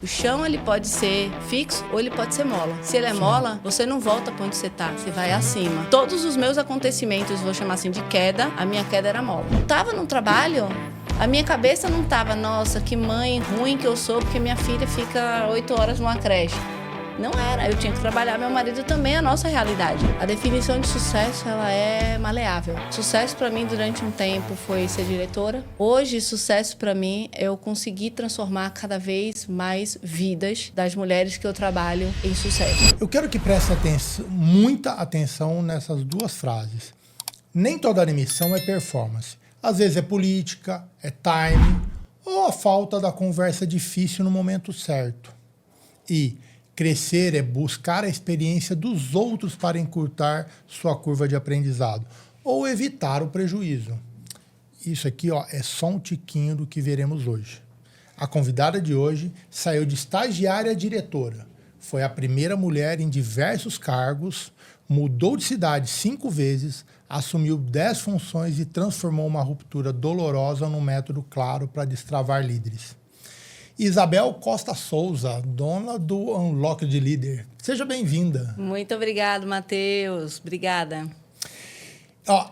O chão, ele pode ser fixo ou ele pode ser mola. Se ele é mola, você não volta para onde você tá, você vai acima. Todos os meus acontecimentos, vou chamar assim de queda, a minha queda era mola. Eu tava no trabalho, a minha cabeça não tava, nossa, que mãe ruim que eu sou, porque minha filha fica 8 horas numa creche. Não era, eu tinha que trabalhar, meu marido também, a nossa realidade. A definição de sucesso, ela é maleável. Sucesso para mim durante um tempo foi ser diretora. Hoje, sucesso para mim é eu conseguir transformar cada vez mais vidas das mulheres que eu trabalho em sucesso. Eu quero que preste atenção, muita atenção nessas duas frases. Nem toda missão é performance. Às vezes é política, é timing, ou a falta da conversa difícil no momento certo. E crescer é buscar a experiência dos outros para encurtar sua curva de aprendizado ou evitar o prejuízo. Isso aqui, ó, é só um tiquinho do que veremos hoje. A convidada de hoje saiu de estagiária a diretora. Foi a primeira mulher em diversos cargos, mudou de cidade 5 vezes, assumiu 10 funções e transformou uma ruptura dolorosa num método claro para destravar líderes. Isabel Costa Souza, dona do Unlocked Leader. Seja bem-vinda. Muito obrigada, Matheus. Obrigada.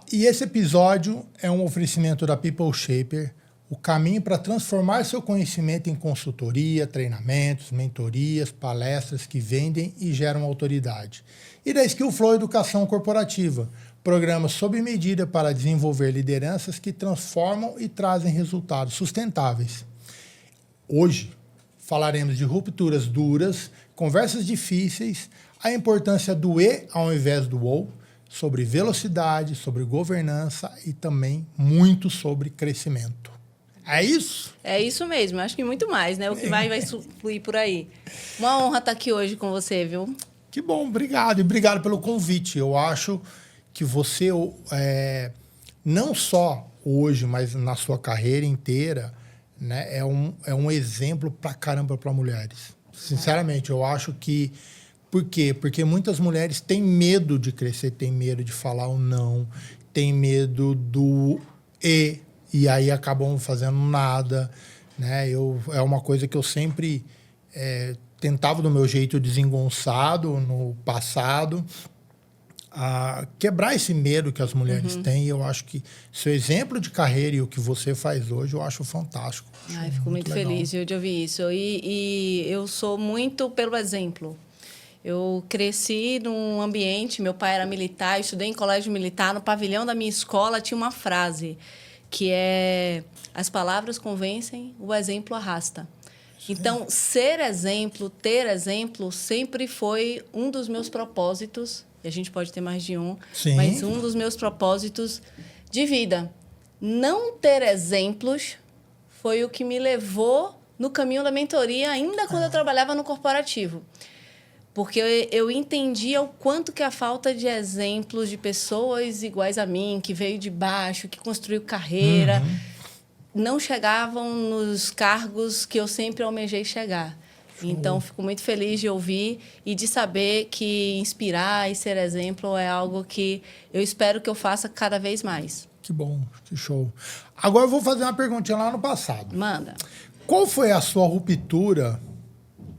E esse episódio é um oferecimento da People Shaper, o caminho para transformar seu conhecimento em consultoria, treinamentos, mentorias, palestras que vendem e geram autoridade. E da Skill Flow Educação Corporativa, programa sob medida para desenvolver lideranças que transformam e trazem resultados sustentáveis. Hoje falaremos de rupturas duras, conversas difíceis, a importância do E ao invés do OU, sobre velocidade, sobre governança e também muito sobre crescimento. É isso? É isso mesmo, acho que muito mais, né? O que vai fluir por aí. Uma honra estar aqui hoje com você, viu? Que bom, obrigado. E obrigado pelo convite. Eu acho que você, não só hoje, mas na sua carreira inteira, né, é um exemplo pra caramba para mulheres. Sinceramente, eu acho que... Por quê? Porque muitas mulheres têm medo de crescer, têm medo de falar o não, têm medo do e aí acabam fazendo nada. Né? É uma coisa que eu sempre tentava do meu jeito desengonçado no passado, a quebrar esse medo que as mulheres têm. E eu acho que seu exemplo de carreira e o que você faz hoje, eu acho fantástico. Ai, fico muito feliz de ouvir isso. E eu sou muito pelo exemplo. Eu cresci num ambiente, meu pai era militar, estudei em colégio militar, no pavilhão da minha escola tinha uma frase que é: as palavras convencem, o exemplo arrasta. Então, ser exemplo, ter exemplo, sempre foi um dos meus propósitos. A gente pode ter mais de um, Sim. Mas um dos meus propósitos de vida. Não ter exemplos foi o que me levou no caminho da mentoria, ainda quando eu trabalhava no corporativo. Porque eu entendia o quanto que a falta de exemplos de pessoas iguais a mim, que veio de baixo, que construiu carreira, não chegavam nos cargos que eu sempre almejei chegar. Então, fico muito feliz de ouvir e de saber que inspirar e ser exemplo é algo que eu espero que eu faça cada vez mais. Que bom, que show. Agora eu vou fazer uma perguntinha lá no passado. Manda. Qual foi a sua ruptura,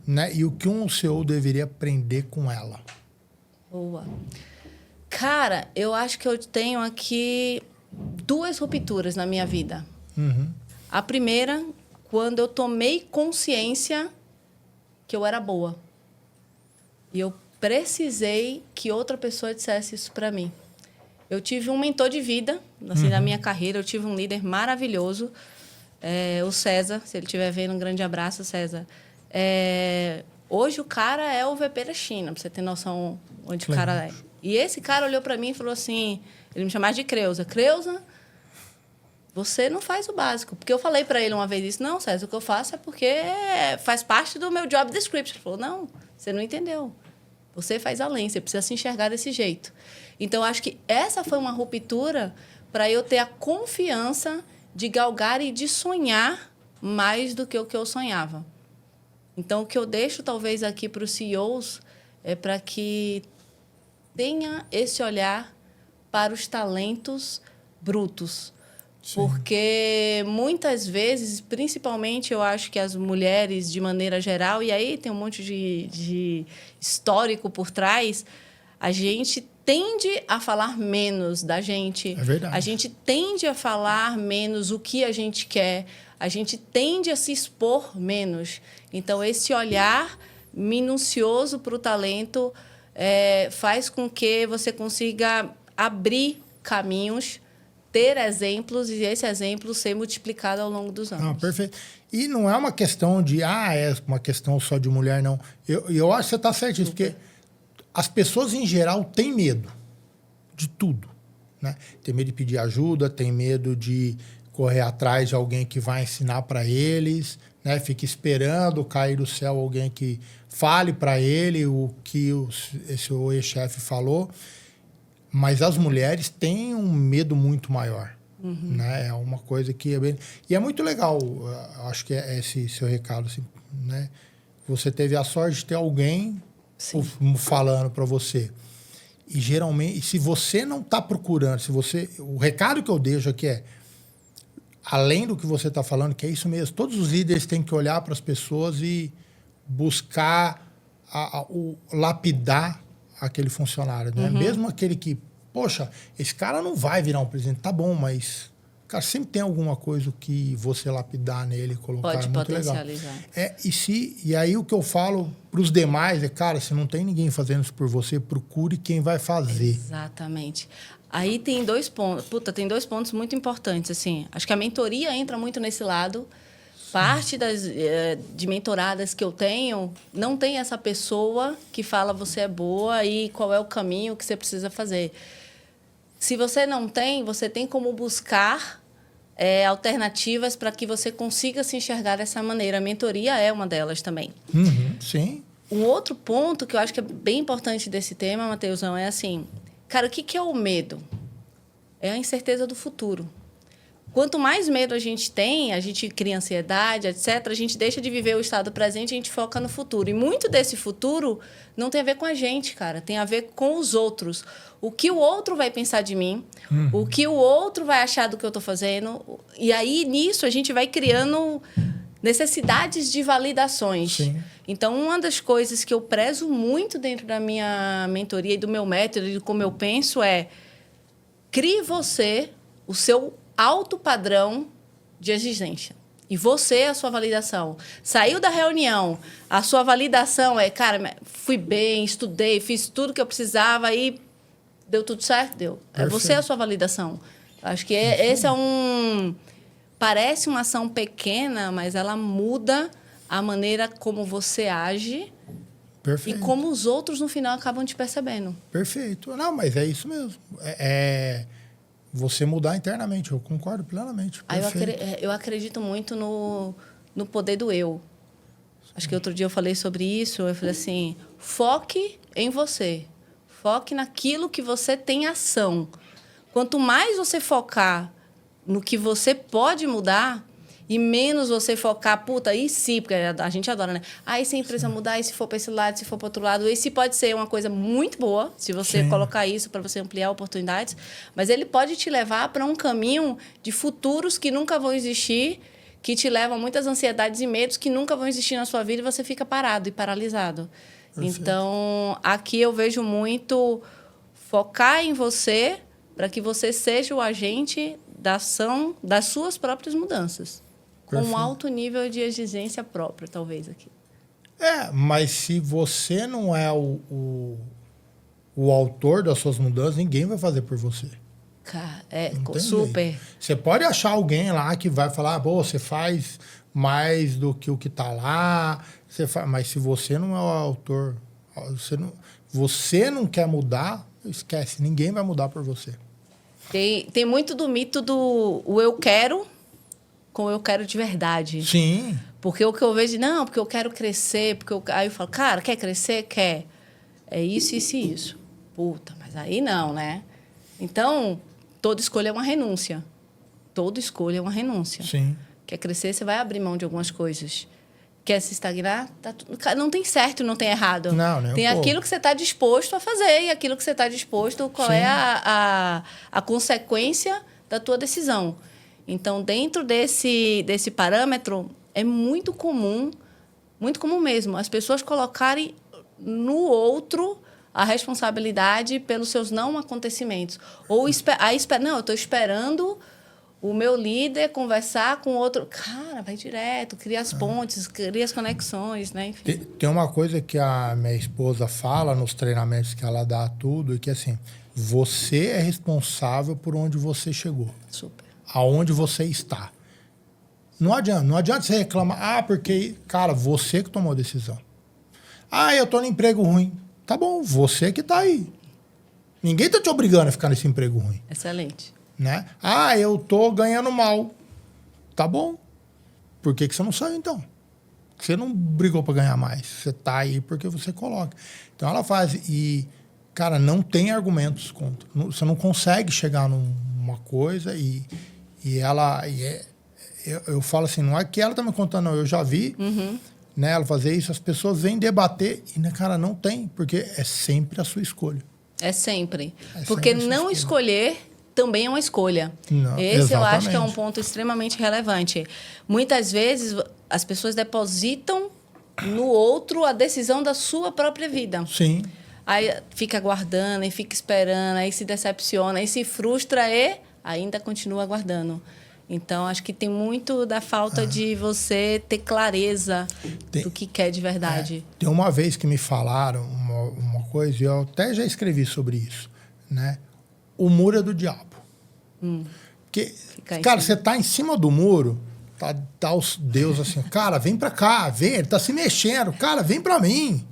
né, e o que um CEO deveria aprender com ela? Boa. Cara, eu acho que eu tenho aqui 2 rupturas na minha vida. A primeira, quando eu tomei consciência que eu era boa. E eu precisei que outra pessoa dissesse isso para mim. Eu tive um mentor de vida, assim, na minha carreira. Eu tive um líder maravilhoso, o César. Se ele estiver vendo, um grande abraço, César. Hoje o cara é o VP da China, pra você ter noção onde o cara é. E esse cara olhou para mim e falou assim... Ele me chamava de Creuza. Creuza, você não faz o básico. Porque eu falei para ele uma vez isso. Não, César, o que eu faço é porque faz parte do meu job description. Ele falou, não, você não entendeu. Você faz além, você precisa se enxergar desse jeito. Então, acho que essa foi uma ruptura para eu ter a confiança de galgar e de sonhar mais do que o que eu sonhava. Então, o que eu deixo, talvez, aqui para os CEOs é para que tenha esse olhar para os talentos brutos. Sim. Porque muitas vezes, principalmente eu acho que as mulheres, de maneira geral, e aí tem um monte de histórico por trás, a gente tende a falar menos da gente. É verdade. A gente tende a falar menos o que a gente quer. A gente tende a se expor menos. Então, esse olhar minucioso para o talento faz com que você consiga abrir caminhos, ter exemplos e esse exemplo ser multiplicado ao longo dos anos. Não, perfeito. E não é uma questão de, é uma questão só de mulher, não. Eu acho que você está certíssimo, porque as pessoas, em geral, têm medo de tudo. Né? Tem medo de pedir ajuda, tem medo de correr atrás de alguém que vai ensinar para eles, né? Fica esperando cair do céu alguém que fale para ele o que esse ex-chefe falou. Mas as mulheres têm um medo muito maior. Né? É uma coisa que é bem... E é muito legal, acho que é esse seu recado. Assim, né? Você teve a sorte de ter alguém falando para você. E geralmente, se você não está procurando, o recado que eu deixo aqui é, além do que você está falando, que é isso mesmo, todos os líderes têm que olhar para as pessoas e buscar lapidar aquele funcionário. Né? Mesmo aquele que, poxa, esse cara não vai virar um presidente, tá bom, mas... Cara, sempre tem alguma coisa que você lapidar nele, colocar. Pode muito potencializar. Legal. E aí o que eu falo para os demais é, cara, se não tem ninguém fazendo isso por você, procure quem vai fazer. Exatamente. Aí tem dois pontos. Tem dois pontos muito importantes, assim. Acho que a mentoria entra muito nesse lado. Parte de mentoradas que eu tenho, não tem essa pessoa que fala você é boa e qual é o caminho que você precisa fazer. Se você não tem, você tem como buscar alternativas para que você consiga se enxergar dessa maneira. A mentoria é uma delas também. Sim. Um outro ponto que eu acho que é bem importante desse tema, Mateusão, é assim... Cara, o que é o medo? É a incerteza do futuro. Quanto mais medo a gente tem, a gente cria ansiedade, etc., a gente deixa de viver o estado presente e a gente foca no futuro. E muito desse futuro não tem a ver com a gente, cara. Tem a ver com os outros. O que o outro vai pensar de mim, o que o outro vai achar do que eu estou fazendo. E aí, nisso, a gente vai criando necessidades de validações. Sim. Então, uma das coisas que eu prezo muito dentro da minha mentoria e do meu método e de como eu penso é crie você o seu alto padrão de exigência. E você é a sua validação. Saiu da reunião, a sua validação é, cara, fui bem, estudei, fiz tudo que eu precisava e deu tudo certo? Deu. É você a sua validação. Acho que esse é parece uma ação pequena, mas ela muda a maneira como você age. Perfeito. E como os outros, no final, acabam te percebendo. Perfeito. Não, mas é isso mesmo. Você mudar internamente, eu concordo plenamente. Eu acredito muito no poder do eu. Acho que outro dia eu falei sobre isso, eu falei assim, foque em você. Foque naquilo que você tem ação. Quanto mais você focar no que você pode mudar e menos você focar, e se, porque a gente adora, né? E se a empresa mudar, e se for para esse lado, se for para outro lado. Esse pode ser uma coisa muito boa, se você colocar isso para você ampliar oportunidades, mas ele pode te levar para um caminho de futuros que nunca vão existir, que te levam a muitas ansiedades e medos que nunca vão existir na sua vida e você fica parado e paralisado. Perfeito. Então, aqui eu vejo muito focar em você para que você seja o agente da ação das suas próprias mudanças. Com um alto nível de exigência própria, talvez, aqui. Mas se você não é o autor das suas mudanças, ninguém vai fazer por você. Cara, super. Jeito. Você pode achar alguém lá que vai falar, você faz mais do que o que está lá, mas se você não é o autor, você não quer mudar, esquece, ninguém vai mudar por você. Tem muito do mito do eu quero com o eu quero de verdade. Sim. Porque o que eu vejo, não, porque eu quero crescer, aí eu falo, cara, quer crescer? Quer. É isso, isso e isso. Puta, mas aí não, né? Então, toda escolha é uma renúncia. Toda escolha é uma renúncia. Sim. Quer crescer, você vai abrir mão de algumas coisas. Quer se estagnar? Não tem certo, não tem errado. Não, nem tem aquilo que você está disposto a fazer e aquilo que você está disposto, qual é a consequência da tua decisão. Então, dentro desse parâmetro, é muito comum mesmo, as pessoas colocarem no outro a responsabilidade pelos seus não acontecimentos. Ou não, eu estou esperando o meu líder conversar com outro. Cara, vai direto, cria as pontes, cria as conexões, né? Enfim. Tem uma coisa que a minha esposa fala nos treinamentos que ela dá tudo, e que assim, você é responsável por onde você chegou. Super. Aonde você está. Não adianta você reclamar, porque, cara, você que tomou a decisão. Eu tô no emprego ruim. Tá bom, você que tá aí. Ninguém tá te obrigando a ficar nesse emprego ruim. Excelente. Né? Eu tô ganhando mal. Tá bom. Por que você não saiu, então? Você não brigou para ganhar mais. Você tá aí porque você coloca. Então, ela faz. E, cara, não tem argumentos contra. Você não consegue chegar numa coisa e ela... Eu falo assim, não é que ela tá me contando, não. Eu já vi, né, ela fazer isso. As pessoas vêm debater e, né, cara, não tem. Porque é sempre a sua escolha. É sempre. Porque não escolher também é uma escolha. Não, Esse eu acho que é um ponto extremamente relevante. Muitas vezes, as pessoas depositam no outro a decisão da sua própria vida. Sim. Aí fica aguardando, e fica esperando, aí se decepciona, aí se frustra e ainda continua aguardando. Então, acho que tem muito da falta de você ter clareza do que quer de verdade. Tem uma vez que me falaram uma coisa, e eu até já escrevi sobre isso, né? O muro é do diabo. Porque, cara, você tá em cima do muro, tá os Deus assim, cara, vem pra cá, vem, ele tá se mexendo, cara, vem pra mim.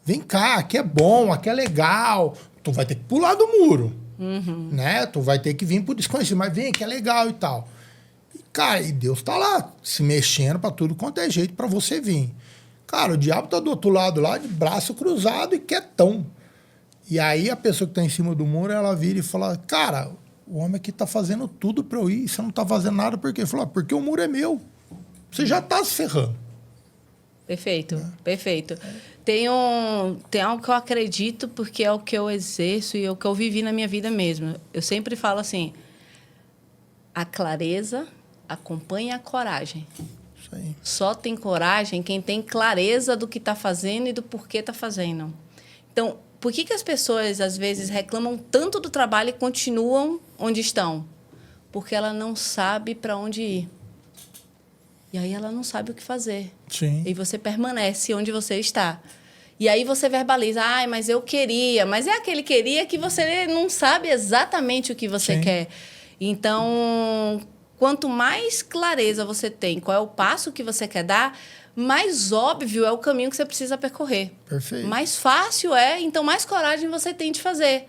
Vem cá, aqui é bom, aqui é legal. Tu vai ter que pular do muro, né? Tu vai ter que vir pro desconhecido, mas vem, que é legal e tal. Cara, e Deus tá lá, se mexendo pra tudo quanto é jeito pra você vir. Cara, o diabo tá do outro lado lá, de braço cruzado e quietão. E aí a pessoa que tá em cima do muro, ela vira e fala, cara, o homem aqui tá fazendo tudo pra eu ir, você não tá fazendo nada por quê? Ele fala, porque o muro é meu. Você já tá se ferrando. Perfeito, perfeito. Tem algo que eu acredito, porque é o que eu exerço e é o que eu vivi na minha vida mesmo. Eu sempre falo assim, a clareza acompanha a coragem. Isso aí. Só tem coragem quem tem clareza do que está fazendo e do porquê está fazendo. Então, por que as pessoas, às vezes, reclamam tanto do trabalho e continuam onde estão? Porque ela não sabe para onde ir. E aí ela não sabe o que fazer. Sim. E você permanece onde você está. E aí você verbaliza, mas eu queria. Mas é aquele queria que você não sabe exatamente o que você quer. Então, quanto mais clareza você tem, qual é o passo que você quer dar, mais óbvio é o caminho que você precisa percorrer. Perfeito. Mais fácil então mais coragem você tem de fazer.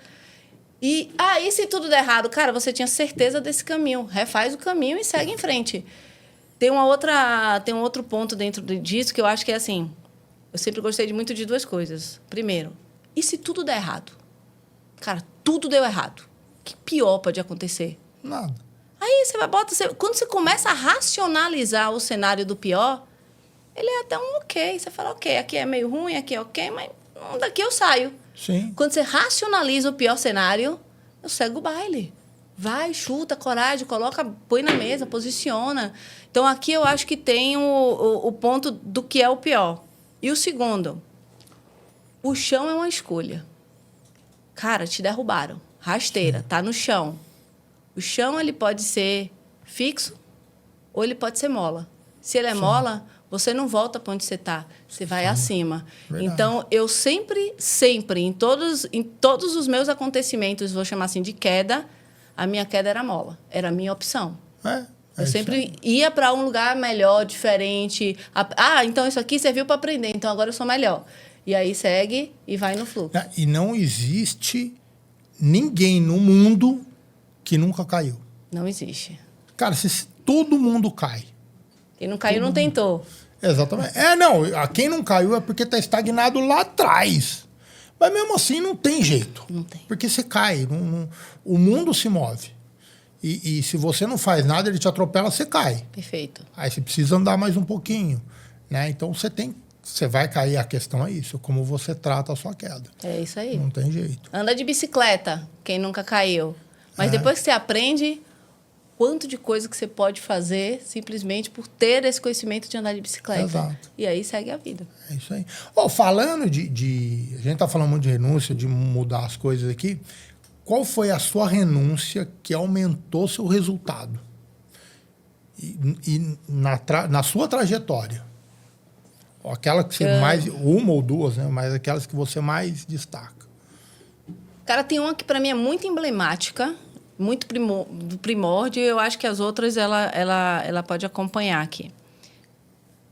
E se tudo der errado? Cara, você tinha certeza desse caminho. Refaz o caminho e segue em frente. Tem um outro ponto dentro disso que eu acho que é assim, eu sempre gostei muito de duas coisas. Primeiro, e se tudo der errado? Cara, tudo deu errado. O que pior pode acontecer? Nada. Aí quando você começa a racionalizar o cenário do pior, ele é até um ok. Você fala, ok, aqui é meio ruim, aqui é ok, mas daqui eu saio. Sim. Quando você racionaliza o pior cenário, eu segue o baile. Vai, chuta, coragem, põe na mesa, posiciona. Então, aqui eu acho que tem o ponto do que é o pior. E o segundo, o chão é uma escolha. Cara, te derrubaram. Rasteira, tá no chão. O chão, ele pode ser fixo ou ele pode ser mola. Se ele é mola, você não volta para onde você está. Você vai acima. Verdade. Então, eu sempre, em todos os meus acontecimentos, vou chamar assim, de queda, a minha queda era mola. Era a minha opção. Eu sempre ia para um lugar melhor, diferente. Então isso aqui serviu para aprender, então agora eu sou melhor. E aí segue e vai no fluxo. E não existe ninguém no mundo que nunca caiu. Não existe. Cara, se todo mundo cai. Quem não caiu não tentou. Exatamente. Quem não caiu é porque está estagnado lá atrás. Mas mesmo assim não tem jeito. Não tem. Porque você cai. O mundo se move. E se você não faz nada, ele te atropela, você cai. Perfeito. Aí você precisa andar mais um pouquinho. Né? Então você vai cair, a questão é isso. Como você trata a sua queda. É isso aí. Não tem jeito. Anda de bicicleta, quem nunca caiu. Mas depois que você aprende, quanto de coisa que você pode fazer simplesmente por ter esse conhecimento de andar de bicicleta. Exato. E aí segue a vida. É isso aí. Falando de... A gente tá falando muito de renúncia, de mudar as coisas aqui. Qual foi a sua renúncia que aumentou seu resultado? E na sua trajetória? Aquela que você mais... Uma ou duas, né? Mas aquelas que você mais destaca. Cara, tem uma que para mim é muito emblemática, muito do primórdio, e eu acho que as outras ela pode acompanhar aqui.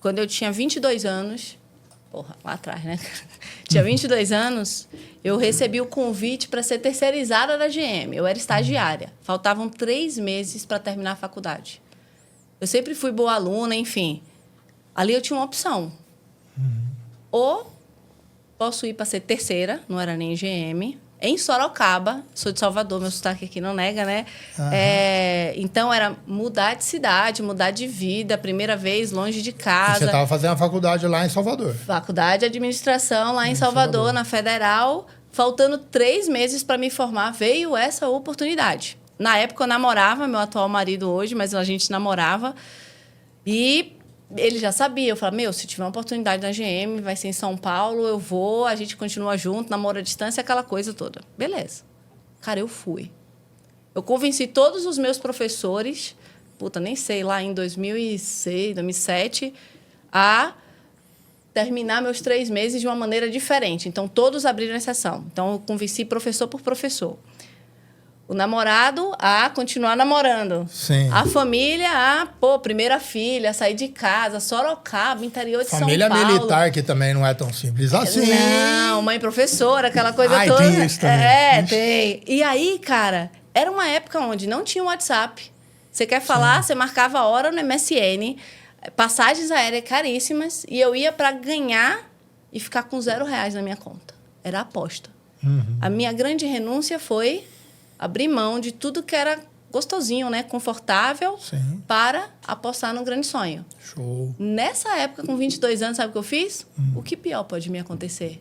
Quando eu tinha 22 anos, lá atrás, né? Tinha 22 anos, eu recebi o convite para ser terceirizada da GM. Eu era estagiária. Faltavam 3 meses para terminar a faculdade. Eu sempre fui boa aluna, enfim. Ali eu tinha uma opção. Ou posso ir para ser terceira, não era nem GM, em Sorocaba, sou de Salvador, meu sotaque aqui não nega, né? Então, era mudar de cidade, mudar de vida, primeira vez, longe de casa. E você estava fazendo a faculdade lá em Salvador? Faculdade de Administração lá em Salvador, na Federal. Faltando 3 meses para me formar, veio essa oportunidade. Na época, eu namorava, meu atual marido hoje, mas a gente namorava. E ele já sabia. Eu falava, se tiver uma oportunidade na GM, vai ser em São Paulo, eu vou, a gente continua junto, namoro à distância, aquela coisa toda. Beleza. Cara, eu fui. Eu convenci todos os meus professores, nem sei, lá em 2006, 2007, a terminar meus 3 meses de uma maneira diferente. Então, todos abriram exceção. Então, eu convenci professor por professor. O namorado a continuar namorando. Sim. A família primeira filha, sair de casa, Sorocaba, interior de família São Paulo. Família militar, que também não é tão simples assim. Não, mãe professora, aquela coisa toda. Tem isso também. Tem. E aí, cara, era uma época onde não tinha WhatsApp. Você quer falar, você marcava a hora no MSN, passagens aéreas caríssimas, e eu ia para ganhar e ficar com R$0 na minha conta. Era a aposta. A minha grande renúncia foi abrir mão de tudo que era gostosinho, né? Confortável, para apostar num grande sonho. Show. Nessa época, com 22 anos, sabe o que eu fiz? O que pior pode me acontecer?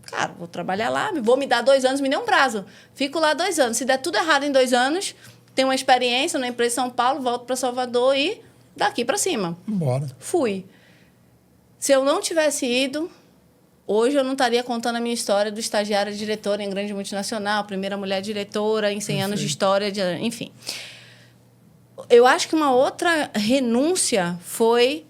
Cara, vou trabalhar lá, vou me dar 2 anos, me dê um prazo. Fico lá 2 anos. Se der tudo errado em 2 anos, tenho uma experiência na empresa de São Paulo, volto para Salvador e daqui para cima. Bora. Fui. Se eu não tivesse ido, hoje eu não estaria contando a minha história do estagiário diretora em grande multinacional, primeira mulher diretora em 100 anos de história, enfim. Eu acho que uma outra renúncia foi,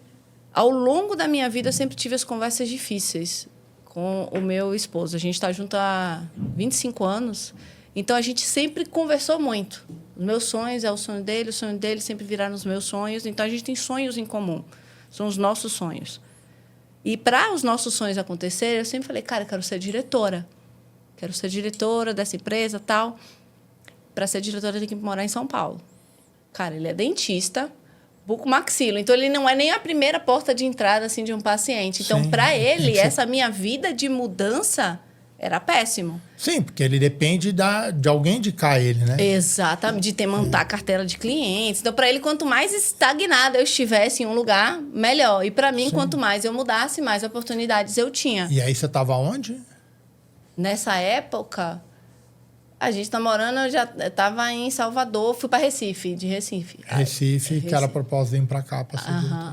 ao longo da minha vida, eu sempre tive as conversas difíceis com o meu esposo. A gente está junto há 25 anos, então a gente sempre conversou muito. Os meos sonhos é o sonho dele sempre viraram os meus sonhos, então a gente tem sonhos em comum, são os nossos sonhos. E para os nossos sonhos acontecerem, eu sempre falei, cara, eu quero ser diretora. Quero ser diretora dessa empresa, tal. Para ser diretora, eu tenho que morar em São Paulo. Cara, ele é dentista, bucomaxilo. Então, ele não é nem a primeira porta de entrada assim, de um paciente. Então, para ele, essa minha vida de mudança era péssimo. Sim, porque ele depende de alguém indicar ele, né? Exatamente, de montar carteira de clientes. Então, para ele, quanto mais estagnada eu estivesse em um lugar, melhor. E para mim, quanto mais eu mudasse, mais oportunidades eu tinha. E aí, você estava onde? Nessa época, a gente namorando, eu já estava em Salvador, fui para Recife, de Recife. Recife, que era a propósito de vir para cá.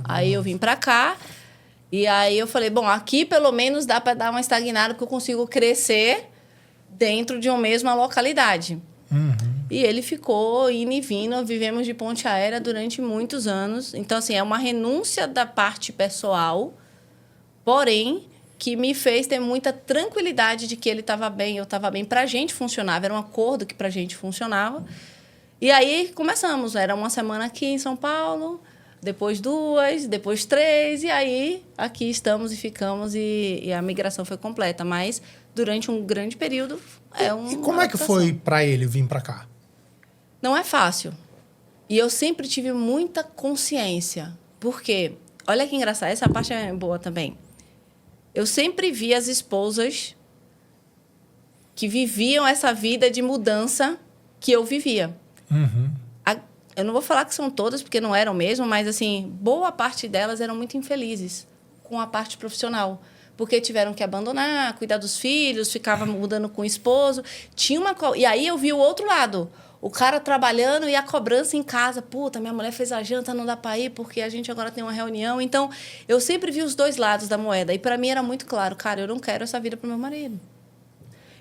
Aí eu vim para cá. E aí eu falei, bom, aqui pelo menos dá para dar uma estagnada, porque eu consigo crescer dentro de uma mesma localidade. E ele ficou indo e vindo, vivemos de ponte aérea durante muitos anos. Então, assim, é uma renúncia da parte pessoal, porém, que me fez ter muita tranquilidade de que ele estava bem, eu estava bem. Para a gente funcionava, era um acordo que para a gente funcionava. E aí começamos, era uma semana aqui em São Paulo, depois 2, depois 3, e aí aqui estamos e ficamos, e a migração foi completa. Mas durante um grande período E como é que foi para ele vir para cá? Não é fácil. E eu sempre tive muita consciência. Porque, olha que engraçado, essa parte é boa também. Eu sempre vi as esposas que viviam essa vida de mudança que eu vivia. Eu não vou falar que são todas, porque não eram mesmo, mas, assim, boa parte delas eram muito infelizes com a parte profissional. Porque tiveram que abandonar, cuidar dos filhos, ficava mudando com o esposo. E aí eu vi o outro lado. O cara trabalhando e a cobrança em casa. Puta, minha mulher fez a janta, não dá para ir porque a gente agora tem uma reunião. Então, eu sempre vi os dois lados da moeda. E para mim era muito claro, cara, eu não quero essa vida para meu marido.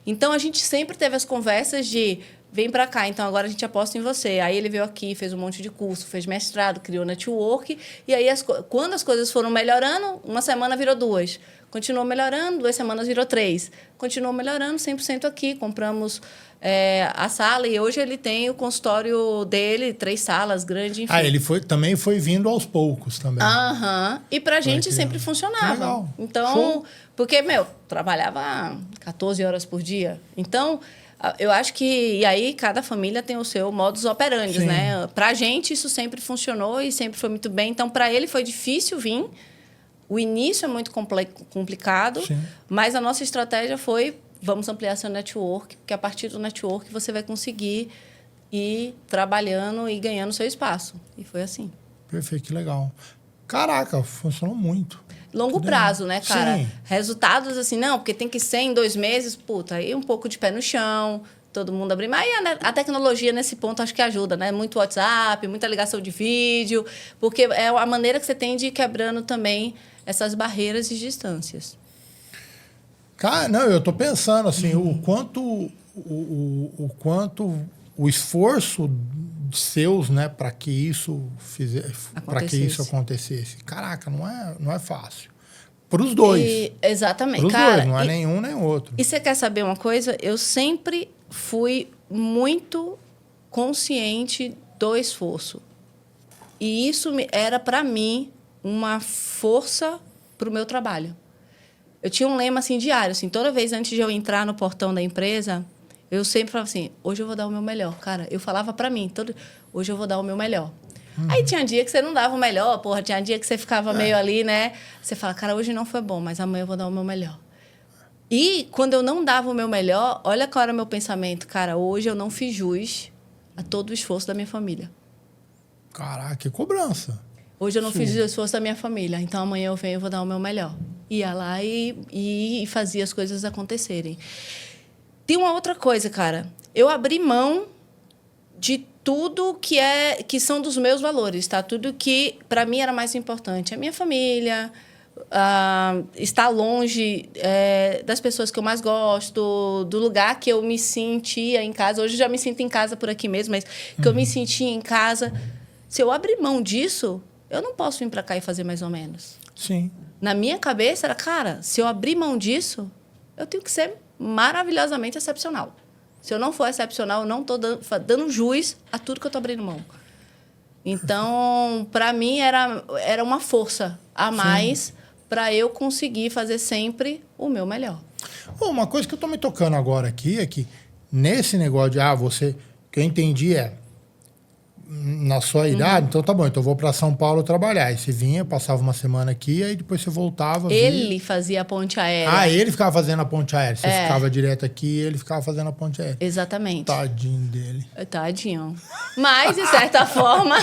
Então, a gente sempre teve as conversas de vem para cá, então agora a gente aposta em você. Aí ele veio aqui, fez um monte de curso, fez mestrado, criou network. E aí, quando as coisas foram melhorando, uma semana virou 2. Continuou melhorando, 2 semanas virou 3. Continuou melhorando 100% aqui. Compramos a sala e hoje ele tem o consultório dele, 3 salas, grande, enfim. Ele também foi vindo aos poucos também. Aham. E pra gente sempre funcionava. Legal. Então, show. porque, trabalhava 14 horas por dia. Então, eu acho que... E aí, cada família tem o seu modus operandi, né? Pra gente, isso sempre funcionou e sempre foi muito bem. Então, pra ele foi difícil vir. O início é muito complicado, mas a nossa estratégia foi vamos ampliar seu network, porque a partir do network você vai conseguir ir trabalhando e ganhando seu espaço. E foi assim. Perfeito, que legal. Caraca, funcionou muito. Longo prazo, né, cara? Sim. Resultados assim, não, porque tem que ser em 2 meses, puta, aí um pouco de pé no chão, todo mundo abrir. Mas aí a tecnologia nesse ponto acho que ajuda, né? Muito WhatsApp, muita ligação de vídeo, porque é a maneira que você tem de ir quebrando também essas barreiras e distâncias. Cara, não, eu tô pensando assim, o quanto o esforço seus, né, para que isso acontecesse. Caraca, não é fácil. Para os dois. Exatamente. Para os dois, não é nenhum nem outro. E você quer saber uma coisa? Eu sempre fui muito consciente do esforço. E isso era, para mim, uma força para o meu trabalho. Eu tinha um lema assim, diário. Assim, toda vez antes de eu entrar no portão da empresa, eu sempre falava assim, hoje eu vou dar o meu melhor. Cara, eu falava para mim, hoje eu vou dar o meu melhor. Aí tinha dia que você não dava o melhor, tinha dia que você ficava meio ali, né? Você fala, cara, hoje não foi bom, mas amanhã eu vou dar o meu melhor. E quando eu não dava o meu melhor, olha qual era o meu pensamento. Cara, hoje eu não fiz jus a todo o esforço da minha família. Caraca, que cobrança. Hoje eu não fiz o esforço da minha família, então amanhã eu venho e vou dar o meu melhor. Ia lá e fazia as coisas acontecerem. Tem uma outra coisa, cara. Eu abri mão de tudo que são dos meus valores, tá? Tudo que, para mim, era mais importante. A minha família, estar longe das pessoas que eu mais gosto, do lugar que eu me sentia em casa. Hoje eu já me sinto em casa por aqui mesmo, mas que eu me sentia em casa. Se eu abrir mão disso, eu não posso vir para cá e fazer mais ou menos. Sim. Na minha cabeça era, cara, se eu abrir mão disso, eu tenho que ser maravilhosamente excepcional. Se eu não for excepcional, eu não estou dando jus a tudo que eu estou abrindo mão. Então, para mim, era uma força a mais para eu conseguir fazer sempre o meu melhor. Uma coisa que eu estou me tocando agora aqui é que nesse negócio de você, que eu entendi na sua idade, então tá bom, então eu vou para São Paulo trabalhar. Aí você vinha, passava uma semana aqui, aí depois você voltava. Ele fazia a ponte aérea. Ele ficava fazendo a ponte aérea. Você ficava direto aqui e ele ficava fazendo a ponte aérea. Exatamente. Tadinho dele. Tadinho. Mas, de certa forma...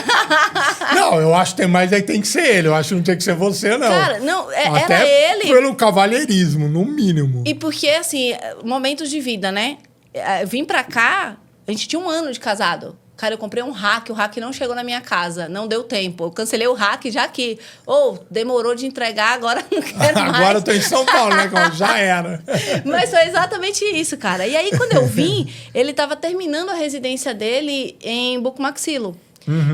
Não, eu acho que tem mais aí tem que ser ele. Eu acho que não tinha que ser você, não. Cara, não, Até era ele. Pelo cavalheirismo, no mínimo. E porque, assim, momentos de vida, né? Eu vim pra cá, a gente tinha 1 ano de casado. Cara, eu comprei um hack, o hack não chegou na minha casa, não deu tempo. Eu cancelei o hack já que, demorou de entregar, agora não quero mais. Agora eu tô em São Paulo, né? Já era. Mas foi exatamente isso, cara. E aí, quando eu vim, ele estava terminando a residência dele em Bucomaxilo.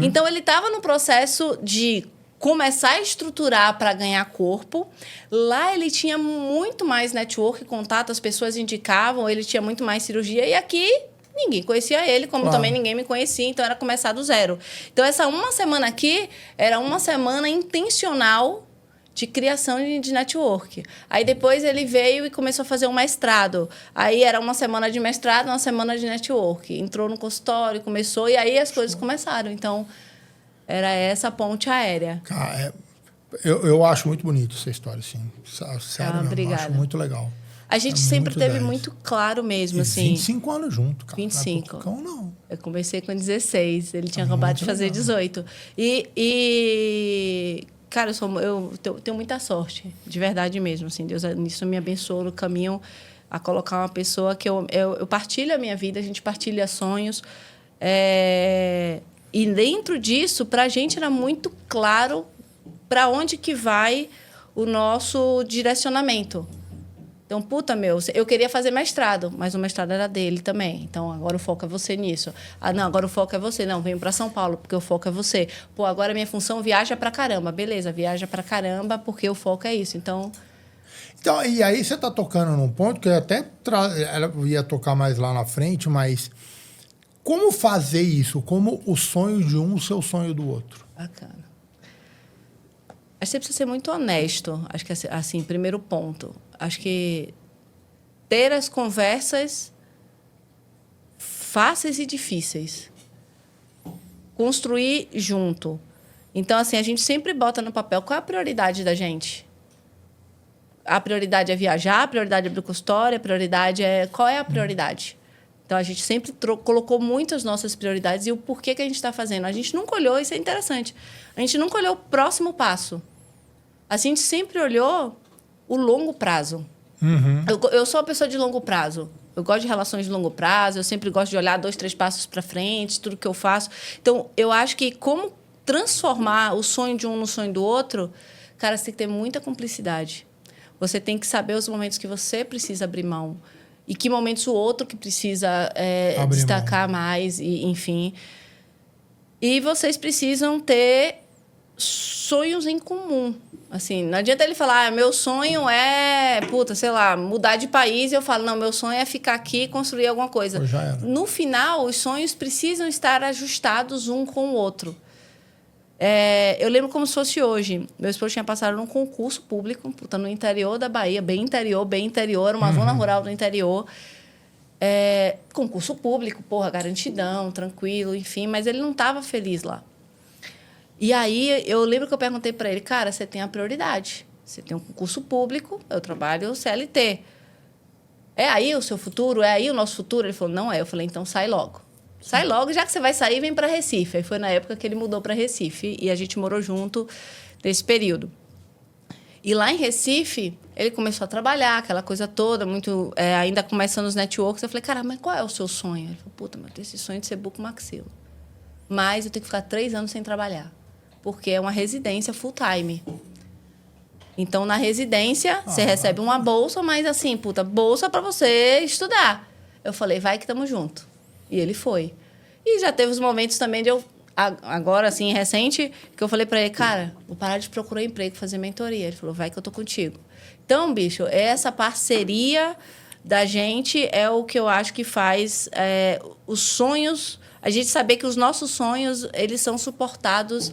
Então, ele estava no processo de começar a estruturar para ganhar corpo. Lá, ele tinha muito mais network, contato, as pessoas indicavam, ele tinha muito mais cirurgia. E aqui... ninguém conhecia ele, como também ninguém me conhecia, então era começar do zero. Então, essa 1 semana aqui era 1 semana intencional de criação de network. Aí, depois, ele veio e começou a fazer um mestrado. Aí, era 1 semana de mestrado, 1 semana de network. Entrou no consultório, começou, e aí as coisas começaram. Então, era essa ponte aérea. Cara, eu acho muito bonito essa história, assim. Sério mesmo, obrigada. Eu acho muito legal. A gente sempre teve muito claro mesmo, assim. 25 anos junto, cara. 25. Não é poucão, não. Eu comecei com 16, ele tinha acabado de fazer 18. Cara, eu tenho muita sorte, de verdade mesmo, assim. Deus nisso me abençoou no caminho a colocar uma pessoa que eu partilho a minha vida, a gente partilha sonhos. E dentro disso, para a gente era muito claro para onde que vai o nosso direcionamento. Então, eu queria fazer mestrado, mas o mestrado era dele também. Então, agora o foco é você nisso. Ah, não, agora o foco é você. Não, venho para São Paulo, porque o foco é você. Pô, agora a minha função viaja para caramba. Beleza, viaja para caramba, porque o foco é isso. Então, e aí você está tocando num ponto que eu até ia tocar mais lá na frente, mas como fazer isso? Como o sonho de um ser o sonho do outro? Bacana. Acho que você precisa ser muito honesto. Acho que, assim, primeiro ponto. Acho que ter as conversas fáceis e difíceis. Construir junto. Então, assim, a gente sempre bota no papel qual é a prioridade da gente. A prioridade é viajar, a prioridade é abrir consultório, a prioridade é... Qual é a prioridade? Então, a gente sempre colocou muito as nossas prioridades e o porquê que a gente está fazendo. A gente nunca olhou, isso é interessante, a gente nunca olhou o próximo passo. A gente sempre olhou o longo prazo. Uhum. Eu sou uma pessoa de longo prazo. Eu gosto de relações de longo prazo, eu sempre gosto de olhar 2, 3 passos para frente, tudo que eu faço. Então, eu acho que como transformar o sonho de um no sonho do outro, cara, você tem que ter muita cumplicidade. Você tem que saber os momentos que você precisa abrir mão e que momentos o outro que precisa destacar mais, e, enfim. E vocês precisam ter sonhos em comum. Assim, não adianta ele falar, meu sonho é, sei lá, mudar de país. E eu falo, não, meu sonho é ficar aqui e construir alguma coisa. No final, os sonhos precisam estar ajustados um com o outro. Eu lembro como se fosse hoje. Meu esposo tinha passado num concurso público, no interior da Bahia, bem interior, uma zona rural do interior. Concurso público, garantidão, tranquilo, enfim, mas ele não estava feliz lá. E aí, eu lembro que eu perguntei para ele, cara, você tem a prioridade. Você tem um concurso público, eu trabalho CLT. É aí o seu futuro? É aí o nosso futuro? Ele falou, não é. Eu falei, então sai logo. Sai logo, já que você vai sair, vem para Recife. Aí foi na época que ele mudou para Recife e a gente morou junto nesse período. E lá em Recife, ele começou a trabalhar, aquela coisa toda, muito ainda começando os networks. Eu falei, cara, mas qual é o seu sonho? Ele falou, mas eu tenho esse sonho de ser bucomaxilo. Mas eu tenho que ficar 3 anos sem trabalhar. Porque é uma residência full time. Então, na residência, você recebe uma bolsa, mas assim, bolsa para você estudar. Eu falei, vai que estamos junto. E ele foi. E já teve os momentos também de eu, agora, assim, recente, que eu falei para ele, cara, vou parar de procurar emprego, fazer mentoria. Ele falou, vai que eu tô contigo. Então, bicho, essa parceria da gente é o que eu acho que faz os sonhos, a gente saber que os nossos sonhos, eles são suportados.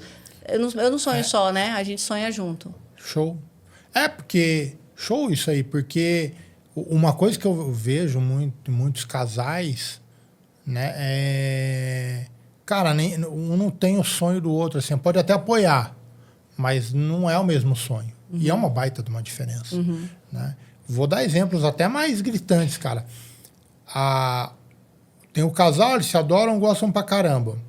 Eu não sonho só, né? A gente sonha junto. Show. Porque... Show isso aí, porque uma coisa que eu vejo muitos casais, né? Cara, um não tem o sonho do outro, assim, pode até apoiar, mas não é o mesmo sonho. Uhum. E é uma baita de uma diferença. Uhum. Né? Vou dar exemplos até mais gritantes, cara. Tem o casal, eles se adoram, gostam pra caramba.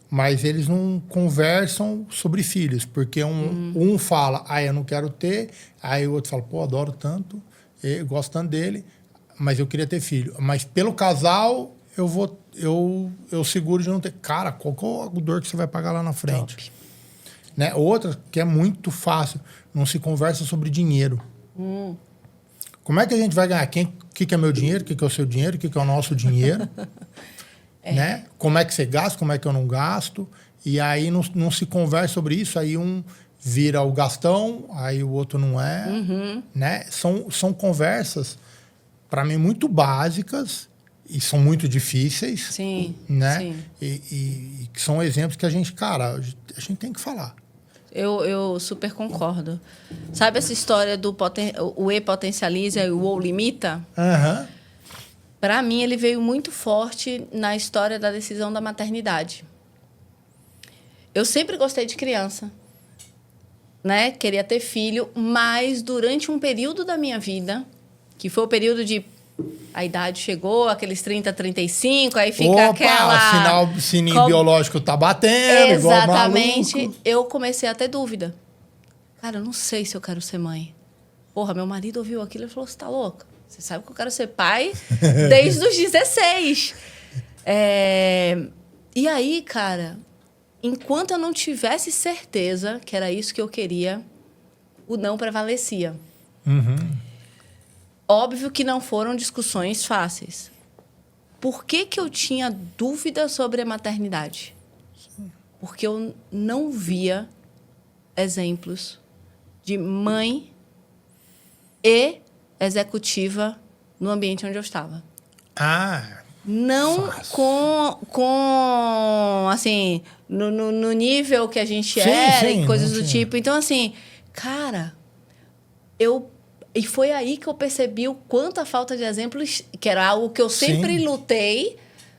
Mas eles não conversam sobre filhos, porque um fala, eu não quero ter, aí o outro fala, adoro tanto, eu gosto tanto dele, mas eu queria ter filho. Mas pelo casal, eu seguro de não ter. Cara, qual é a dor que você vai pagar lá na frente? Né? Outra, que é muito fácil, não se conversa sobre dinheiro. Como é que a gente vai ganhar? O que é meu dinheiro? O que é o seu dinheiro? O que é o nosso dinheiro? Né? Como é que você gasta, como é que eu não gasto, e aí não se conversa sobre isso, aí um vira o gastão, aí o outro não é. Uhum. Né? São conversas, para mim, muito básicas e são muito difíceis. Sim, né? Sim. E que são exemplos que a gente tem que falar. Eu super concordo. Sabe essa história do o E potencializa e o O limita? Aham. Para mim, ele veio muito forte na história da decisão da maternidade. Eu sempre gostei de criança, né? Queria ter filho, mas durante um período da minha vida, que foi o período de... A idade chegou, aqueles 30, 35, aí fica aquela... O sininho biológico tá batendo, exatamente, igual maluco. Eu comecei a ter dúvida. Cara, eu não sei se eu quero ser mãe. Meu marido ouviu aquilo e falou, você tá louca? Você sabe que eu quero ser pai desde os 16. E aí, cara, enquanto eu não tivesse certeza que era isso que eu queria, o não prevalecia. Óbvio que não foram discussões fáceis. Por que eu tinha dúvida sobre a maternidade? Porque eu não via exemplos de mãe e executiva no ambiente onde eu estava. Não com assim, no nível que a gente era e coisas do tipo. Então, assim, cara, e foi aí que eu percebi o quanto a falta de exemplos, que era algo que eu sempre lutei,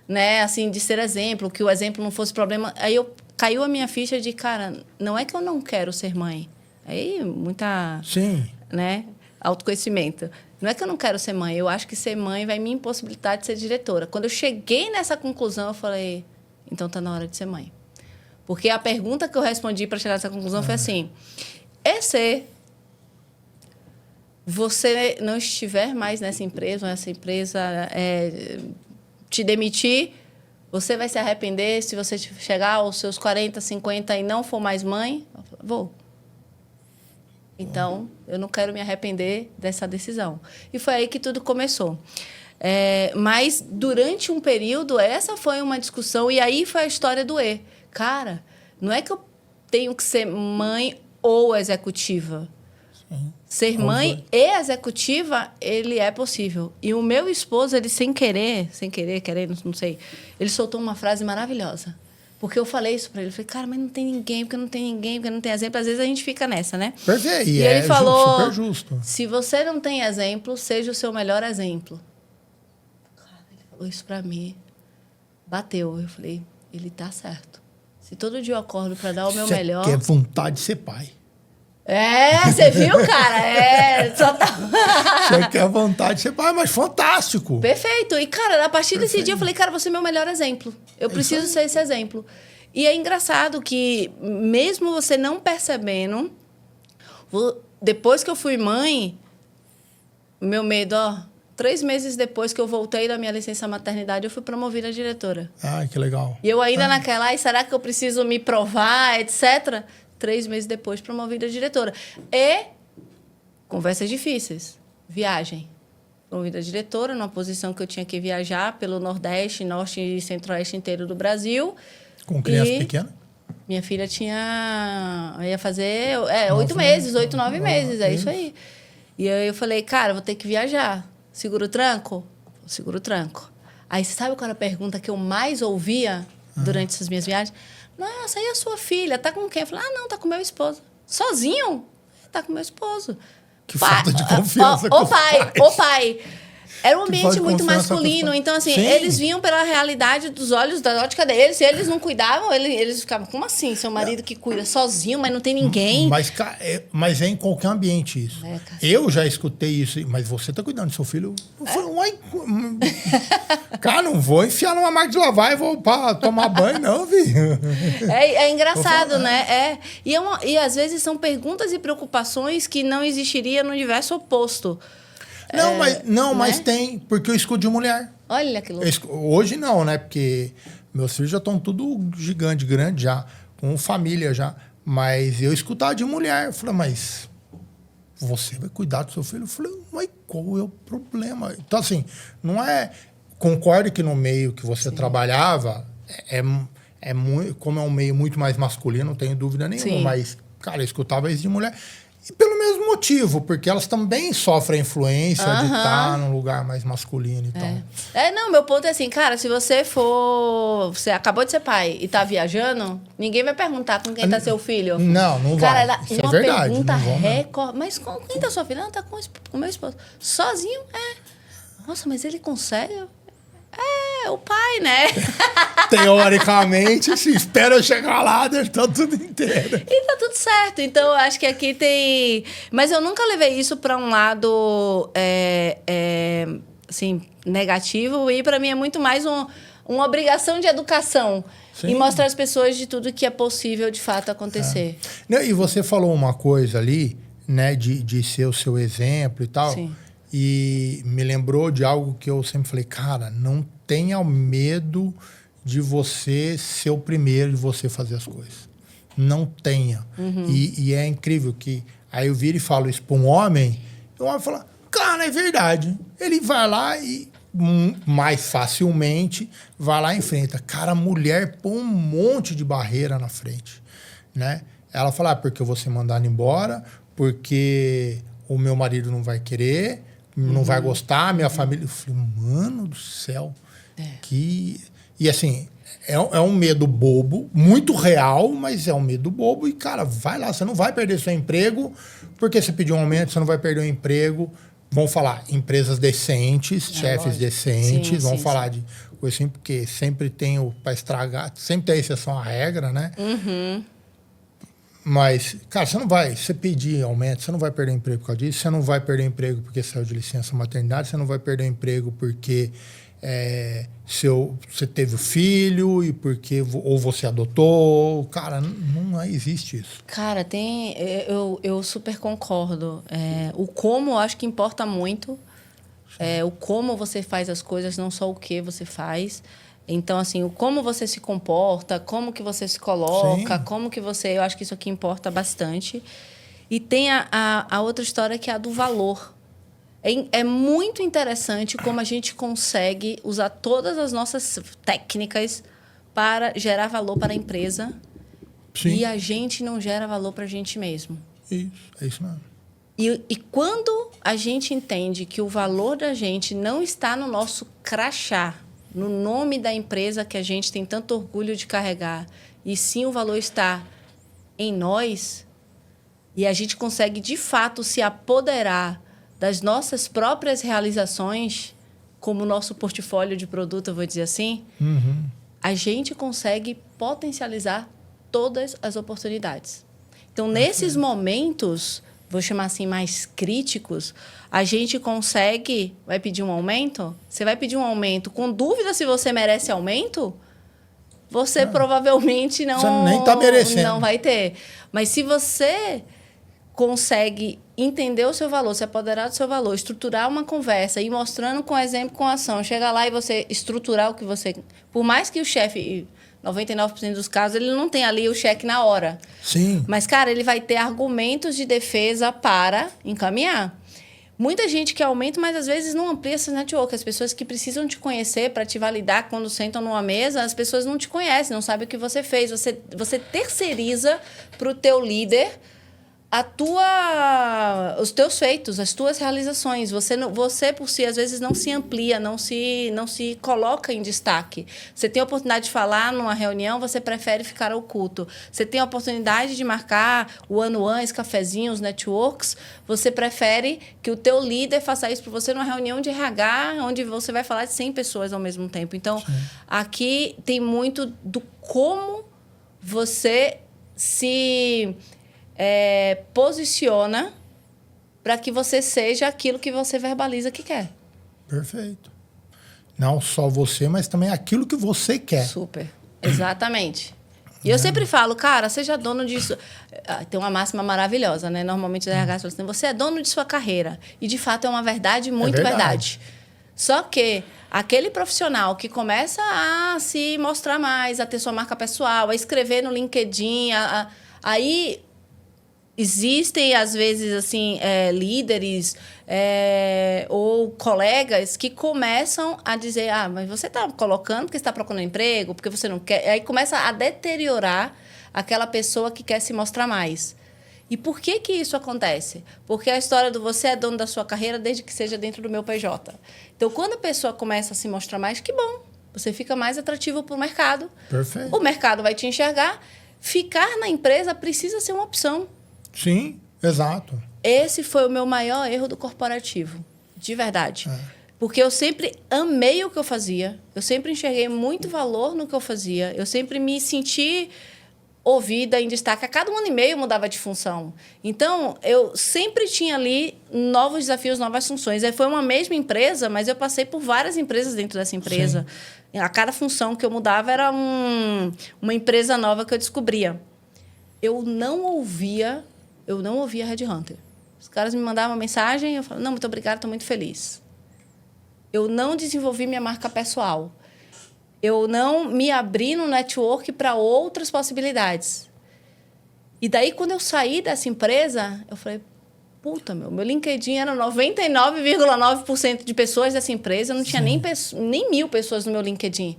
né? Assim, de ser exemplo, que o exemplo não fosse problema. Aí caiu a minha ficha de, cara, não é que eu não quero ser mãe. Aí, muita... né? Autoconhecimento. Não é que eu não quero ser mãe. Eu acho que ser mãe vai me impossibilitar de ser diretora. Quando eu cheguei nessa conclusão, eu falei, então tá na hora de ser mãe. Porque a pergunta que eu respondi para chegar nessa conclusão foi assim, se você não estiver mais nessa empresa, ou essa empresa te demitir, você vai se arrepender se você chegar aos seus 40, 50 e não for mais mãe? Eu falei, vou. Então, eu não quero me arrepender dessa decisão. E foi aí que tudo começou. Mas, durante um período, essa foi uma discussão. E aí foi a história do Cara, não é que eu tenho que ser mãe ou executiva. Ser mãe e executiva, ele é possível. E o meu esposo, ele sem querer, querendo, não sei, ele soltou uma frase maravilhosa. Porque eu falei isso pra ele. Eu falei, cara, mas não tem ninguém, porque não tem exemplo. Às vezes a gente fica nessa, né? Perfeito. E ele falou, super justo. Se você não tem exemplo, seja o seu melhor exemplo. Cara, ele falou isso pra mim. Bateu. Eu falei, ele tá certo. Se todo dia eu acordo pra dar o meu melhor... Você quer vontade de ser pai. Você viu, cara? Só tá... Você quer vontade de ser pai, mas fantástico. Perfeito. E, cara, a partir desse dia eu falei, cara, você é meu melhor exemplo. Eu preciso ser esse exemplo. E é engraçado que, mesmo você não percebendo, depois que eu fui mãe, meu medo, 3 meses depois que eu voltei da minha licença maternidade, eu fui promovida a diretora. Que legal. E eu ainda naquela, será que eu preciso me provar, etc., 3 meses depois, promovida a diretora. E conversas difíceis. Viagem. Promovida a diretora, numa posição que eu tinha que viajar pelo Nordeste, Norte e Centro-Oeste inteiro do Brasil. Com criança pequena? Minha filha ia fazer 8 meses, 8, 9 meses. É isso aí. E aí eu falei, cara, vou ter que viajar. Segura o tranco? Segura o tranco. Aí, sabe qual era a pergunta que eu mais ouvia durante essas minhas viagens? Nossa, e a sua filha? Tá com quem? Eu falei, não, tá com meu esposo. Sozinho? Tá com meu esposo. Que falta de confiança com os pais. O pai. Era um ambiente muito masculino. Então, assim, eles vinham pela realidade dos olhos, da ótica deles. Se eles não cuidavam, eles ficavam, como assim? Seu marido que cuida sozinho, mas não tem ninguém. Mas é em qualquer ambiente isso. Eu já escutei isso. Mas você tá cuidando do seu filho? Eu falei, cara, não vou enfiar numa máquina de lavar e vou tomar banho, não, filho. É engraçado, né? E às vezes são perguntas e preocupações que não existiria no universo oposto. Mas tem, porque eu escuto de mulher. Olha que louco. Hoje não, né? Porque meus filhos já estão tudo gigante, grande já, com família já. Mas eu escutava de mulher. Eu falei, mas você vai cuidar do seu filho? Eu falei, mas qual é o problema? Então, assim, não é... Concordo que no meio que você trabalhava, como é um meio muito mais masculino, não tenho dúvida nenhuma. Mas, cara, eu escutava isso de mulher... E pelo mesmo motivo, porque elas também sofrem a influência de estar num lugar mais masculino e tal. Não, meu ponto é assim, cara, se você você acabou de ser pai e tá viajando, ninguém vai perguntar com quem tá seu filho. Não vai. Cara, isso é verdade. Pergunta recorde. Mas com quem tá sua filha? Não, tá com meu esposo. Sozinho? Nossa, mas ele consegue? O pai, né? Teoricamente, espera eu chegar lá, deve estar tudo inteiro. E tá tudo certo. Então, eu acho que aqui tem... Mas eu nunca levei isso para um lado assim, negativo. E para mim é muito mais uma obrigação de educação. E mostrar às pessoas de tudo que é possível, de fato, acontecer. E você falou uma coisa ali, né? De ser o seu exemplo e tal. Sim. E me lembrou de algo que eu sempre falei, cara, não tenha medo de você ser o primeiro, de você fazer as coisas. Não tenha. E é incrível que... Aí eu viro e falo isso para um homem, e o homem fala, cara, é verdade. Ele vai lá e mais facilmente vai lá e enfrenta. Cara, a mulher põe um monte de barreira na frente, né? Ela fala, porque eu vou ser mandado embora, porque o meu marido não vai querer, não vai gostar, minha família... Eu falei, mano do céu, que... E assim, é um medo bobo, muito real, mas é um medo bobo. E, cara, vai lá, você não vai perder seu emprego, porque você pediu um aumento, você não vai perder o emprego. Vão falar empresas decentes, chefes lógico. Decentes, vão falar de coisa assim, porque sempre tem para estragar, sempre tem exceção à regra, né? Mas, cara, você pedir aumento, você não vai perder emprego por causa disso, você não vai perder emprego porque saiu de licença maternidade, você não vai perder emprego porque você teve o filho e porque ou você adotou. Cara, não existe isso. Cara, eu super concordo. O como eu acho que importa muito. O como você faz as coisas, não só o que você faz. Então, assim, o como você se comporta, como que você se coloca, como que você... Eu acho que isso aqui importa bastante. E tem a outra história, que é a do valor. É muito interessante como a gente consegue usar todas as nossas técnicas para gerar valor para a empresa. Sim. E a gente não gera valor para a gente mesmo. Isso, é isso mesmo. E quando a gente entende que o valor da gente não está no nosso crachá, no nome da empresa que a gente tem tanto orgulho de carregar, e sim o valor está em nós, e a gente consegue, de fato, se apoderar das nossas próprias realizações, como o nosso portfólio de produto, eu vou dizer assim, a gente consegue potencializar todas as oportunidades. Então, nesses momentos, vou chamar assim, mais críticos, a gente consegue... Vai pedir um aumento? Você vai pedir um aumento com dúvida se você merece aumento? Você provavelmente não... Você nem está merecendo. Não vai ter. Mas se você consegue entender o seu valor, se apoderar do seu valor, estruturar uma conversa, ir mostrando com exemplo, com ação, chegar lá e você estruturar o que você... Por mais que o chefe... 99% dos casos, ele não tem ali o cheque na hora. Sim. Mas, cara, ele vai ter argumentos de defesa para encaminhar. Muita gente quer aumento, mas às vezes não amplia essa network. As pessoas que precisam te conhecer para te validar quando sentam numa mesa, as pessoas não te conhecem, não sabem o que você fez. Você terceiriza para o teu líder os teus feitos, as tuas realizações. Você, por si, às vezes, não se amplia, não se coloca em destaque. Você tem a oportunidade de falar numa reunião, você prefere ficar oculto. Você tem a oportunidade de marcar o one-on-ones, cafezinhos, networks, você prefere que o teu líder faça isso para você numa reunião de RH, onde você vai falar de 100 pessoas ao mesmo tempo. Então, aqui tem muito do como você se... posiciona para que você seja aquilo que você verbaliza que quer. Perfeito. Não só você, mas também aquilo que você quer. Super. Exatamente. E eu sempre falo, cara, seja dono disso. Tem uma máxima maravilhosa, né? Normalmente, o RH fala assim, você é dono de sua carreira. E, de fato, é uma verdade, muito verdade. Só que aquele profissional que começa a se mostrar mais, a ter sua marca pessoal, a escrever no LinkedIn, aí... Existem, às vezes, assim, líderes ou colegas que começam a dizer, mas você está colocando porque você está procurando emprego, porque você não quer... Aí começa a deteriorar aquela pessoa que quer se mostrar mais. E por que isso acontece? Porque a história do você é dono da sua carreira desde que seja dentro do meu PJ. Então, quando a pessoa começa a se mostrar mais, que bom, você fica mais atrativo para o mercado. Perfeito. O mercado vai te enxergar. Ficar na empresa precisa ser uma opção. Sim, exato. Esse foi o meu maior erro do corporativo, de verdade. Porque eu sempre amei o que eu fazia, eu sempre enxerguei muito valor no que eu fazia, eu sempre me senti ouvida, em destaque. A cada 1 ano e meio eu mudava de função. Então, eu sempre tinha ali novos desafios, novas funções. Aí foi uma mesma empresa, mas eu passei por várias empresas dentro dessa empresa. Sim. A cada função que eu mudava era uma empresa nova que eu descobria. Eu não ouvia Red Hunter. Os caras me mandavam uma mensagem, eu falava, não, muito obrigada, estou muito feliz. Eu não desenvolvi minha marca pessoal. eu não me abri no network para outras possibilidades. E daí, quando eu saí dessa empresa, eu falei, puta, meu LinkedIn era 99,9% de pessoas dessa empresa, eu não tinha nem 1.000 pessoas no meu LinkedIn.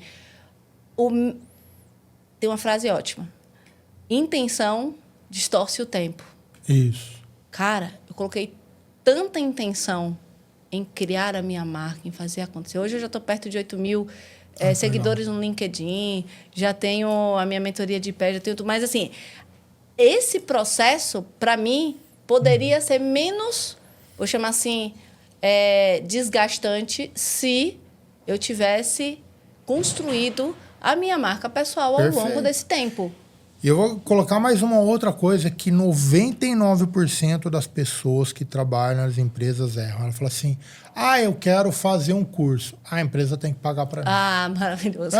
Tem uma frase ótima. Intenção distorce o tempo. Isso. Cara, eu coloquei tanta intenção em criar a minha marca, em fazer acontecer. Hoje eu já estou perto de 8.000 seguidores no LinkedIn, já tenho a minha mentoria de pé, já tenho tudo. Mas, assim, esse processo, para mim, poderia ser menos, vou chamar assim, desgastante se eu tivesse construído a minha marca pessoal ao longo desse tempo. E eu vou colocar mais uma outra coisa que 99% das pessoas que trabalham nas empresas erram. Ela fala assim, eu quero fazer um curso. A empresa tem que pagar para mim. Maravilhoso.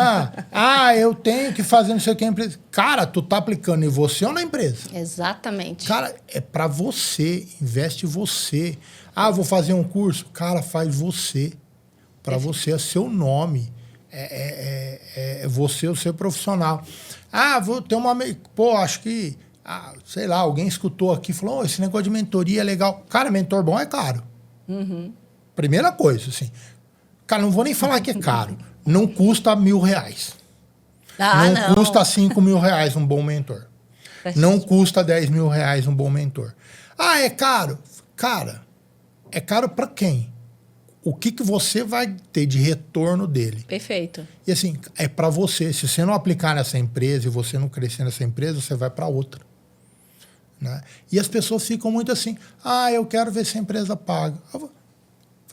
Eu tenho que fazer não sei o que a empresa... Cara, tu tá aplicando em você ou na empresa? Exatamente. Cara, é para você. Investe em você. Vou fazer um curso. Cara, faz você. Para você, é seu nome. É você, o seu profissional. Vou ter uma... Pô, acho que... sei lá, alguém escutou aqui e falou, esse negócio de mentoria é legal. Cara, mentor bom é caro. Uhum. Primeira coisa, assim. Cara, não vou nem falar que é caro. Não custa R$1.000. Não custa R$5.000 um bom mentor. Não custa R$10.000 um bom mentor. É caro? Cara, é caro para quem? O que você vai ter de retorno dele? Perfeito. E assim, é para você. Se você não aplicar nessa empresa e você não crescer nessa empresa, você vai para outra. Né? E as pessoas ficam muito assim, eu quero ver se a empresa paga. Eu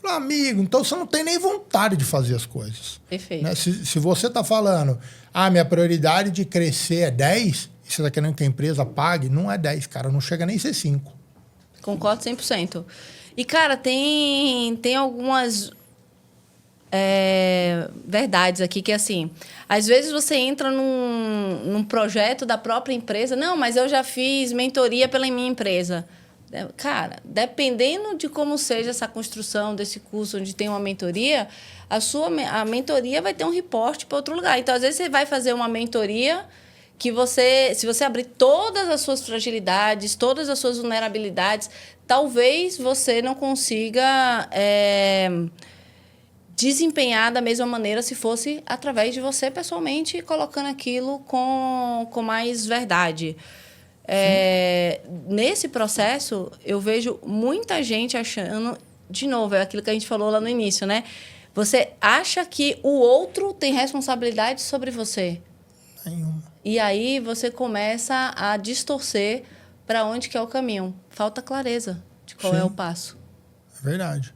falo, amigo, então você não tem nem vontade de fazer as coisas. Perfeito. Né? Se você está falando, minha prioridade de crescer é 10, e você está querendo que a empresa pague, não é 10, cara, não chega nem a ser 5. Concordo 100%. E, cara, tem algumas verdades aqui que, assim, às vezes você entra num projeto da própria empresa. Não, mas eu já fiz mentoria pela minha empresa. Cara, dependendo de como seja essa construção desse curso onde tem uma mentoria, a mentoria vai ter um reporte para outro lugar. Então, às vezes, você vai fazer uma mentoria que se você abrir todas as suas fragilidades, todas as suas vulnerabilidades, talvez você não consiga desempenhar da mesma maneira se fosse através de você pessoalmente colocando aquilo com mais verdade. Nesse processo, eu vejo muita gente achando... De novo, é aquilo que a gente falou lá no início, né? Você acha que o outro tem responsabilidade sobre você. Nenhuma. E aí você começa a distorcer para onde que é o caminho. Falta clareza de qual é o passo. É verdade.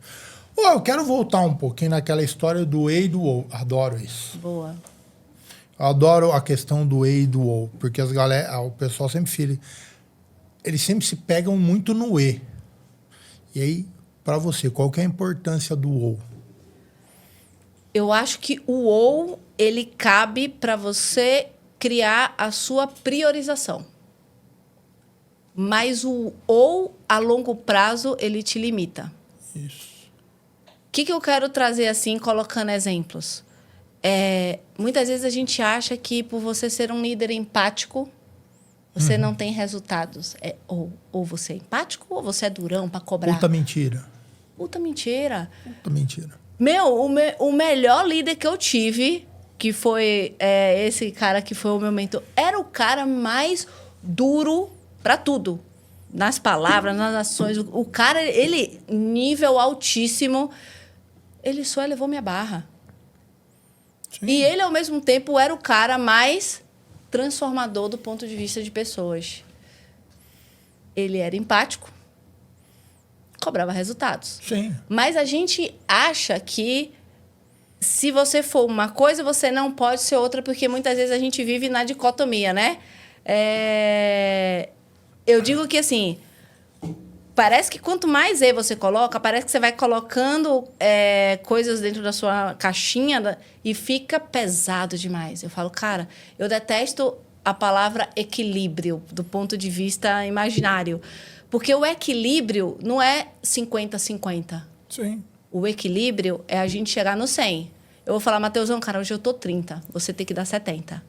Eu quero voltar um pouquinho naquela história do E e do O. Adoro isso. Boa. Eu adoro a questão do E e do O, porque o pessoal sempre eles sempre se pegam muito no E. E aí, para você, qual que é a importância do O? Eu acho que o ou, ele cabe para você criar a sua priorização. Mas o ou, a longo prazo, ele te limita. Isso. O que eu quero trazer assim, colocando exemplos? Muitas vezes a gente acha que por você ser um líder empático, você não tem resultados. Ou você é empático ou você é durão para cobrar. Puta mentira. Puta mentira. Puta mentira. O melhor líder que eu tive, que foi esse cara que foi o meu mentor, era o cara mais duro para tudo. Nas palavras, nas ações. O cara, ele, nível altíssimo, ele só elevou minha barra. Sim. E ele, ao mesmo tempo, era o cara mais transformador do ponto de vista de pessoas. Ele era empático, cobrava resultados. Sim. Mas a gente acha que se você for uma coisa, você não pode ser outra, porque muitas vezes a gente vive na dicotomia, né? Eu digo que, assim, parece que quanto mais E você coloca, parece que você vai colocando coisas dentro da sua caixinha e fica pesado demais. Eu falo, cara, eu detesto a palavra equilíbrio do ponto de vista imaginário. Porque o equilíbrio não é 50-50. Sim. O equilíbrio é a gente chegar no 100. eu vou falar, Mateusão, cara, hoje eu tô 30, você tem que dar 70.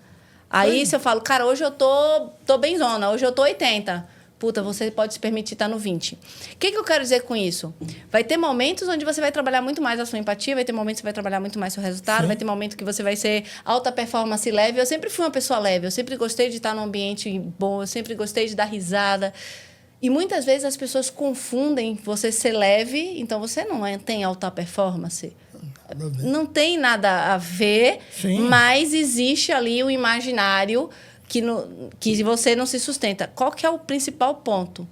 Aí, se eu falo, cara, hoje eu tô benzona, hoje eu tô 80. Puta, você pode se permitir estar no 20. O que eu quero dizer com isso? Vai ter momentos onde você vai trabalhar muito mais a sua empatia, vai ter momentos que você vai trabalhar muito mais seu resultado, vai ter momentos que você vai ser alta performance leve. Eu sempre fui uma pessoa leve, eu sempre gostei de estar num ambiente bom, eu sempre gostei de dar risada. E muitas vezes as pessoas confundem você ser leve, então você não tem alta performance. Não tem nada a ver, mas existe ali o imaginário que você não se sustenta. Qual que é o principal ponto?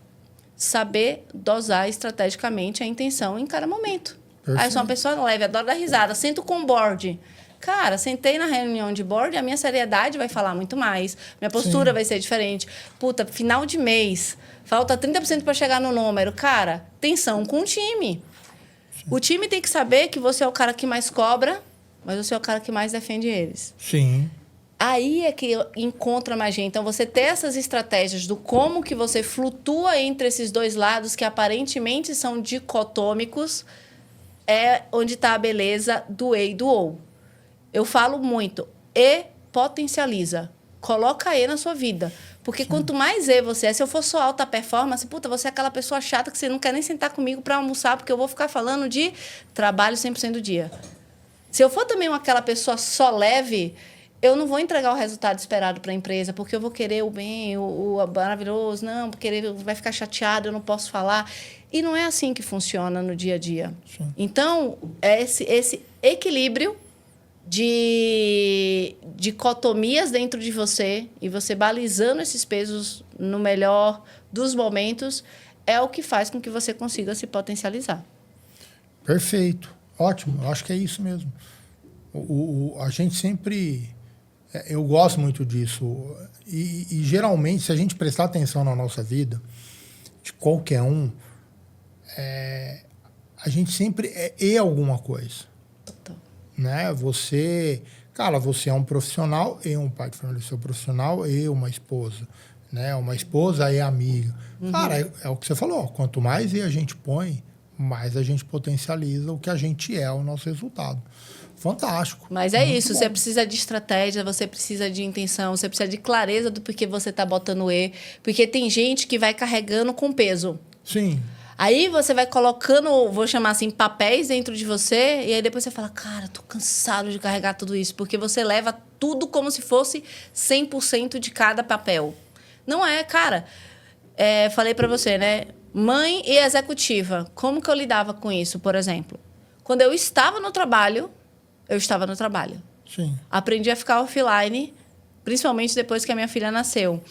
Saber dosar estrategicamente a intenção em cada momento. Perfeito. Aí eu sou uma pessoa leve, adoro dar risada, sento com board. Cara, sentei na reunião de board, a minha seriedade vai falar muito mais, minha postura vai ser diferente. Puta, final de mês, falta 30% para chegar no número. Cara, tensão com o time. O time tem que saber que você é o cara que mais cobra, mas você é o cara que mais defende eles. Sim. Aí é que encontra magia. Então, você ter essas estratégias do como que você flutua entre esses dois lados que aparentemente são dicotômicos, é onde está a beleza do E e do OU. Eu falo muito, E potencializa. Coloca E na sua vida. Porque quanto mais E você é, se eu for só alta performance, puta, você é aquela pessoa chata que você não quer nem sentar comigo para almoçar, porque eu vou ficar falando de trabalho 100% do dia. Se eu for também aquela pessoa só leve, eu não vou entregar o resultado esperado para a empresa, porque eu vou querer o bem, o maravilhoso, não, porque vai ficar chateado, eu não posso falar. E não é assim que funciona no dia a dia. Sim. Então, é esse equilíbrio de dicotomias dentro de você e você balizando esses pesos no melhor dos momentos é o que faz com que você consiga se potencializar. Perfeito. Ótimo. Eu acho que é isso mesmo. A gente sempre... Eu gosto muito disso. E, geralmente, se a gente prestar atenção na nossa vida, de qualquer um, a gente sempre é alguma coisa. Total. Né? Você é um profissional, um pai de família, seu profissional, uma esposa. Né? Uma esposa é amiga. Uhum. Cara, é o que você falou. Quanto mais a gente põe, mais a gente potencializa o que a gente é, o nosso resultado. Fantástico. Mas é isso, bom. Você precisa de estratégia, você precisa de intenção, você precisa de clareza do porquê você está botando E. Porque tem gente que vai carregando com peso. Sim. Aí você vai colocando, vou chamar assim, papéis dentro de você, e aí depois você fala, cara, tô cansado de carregar tudo isso, porque você leva tudo como se fosse 100% de cada papel. Não é, cara. Falei pra você, né? Mãe e executiva. Como que eu lidava com isso, por exemplo? Quando eu estava no trabalho, eu estava no trabalho. Sim. Aprendi a ficar offline, principalmente depois que a minha filha nasceu.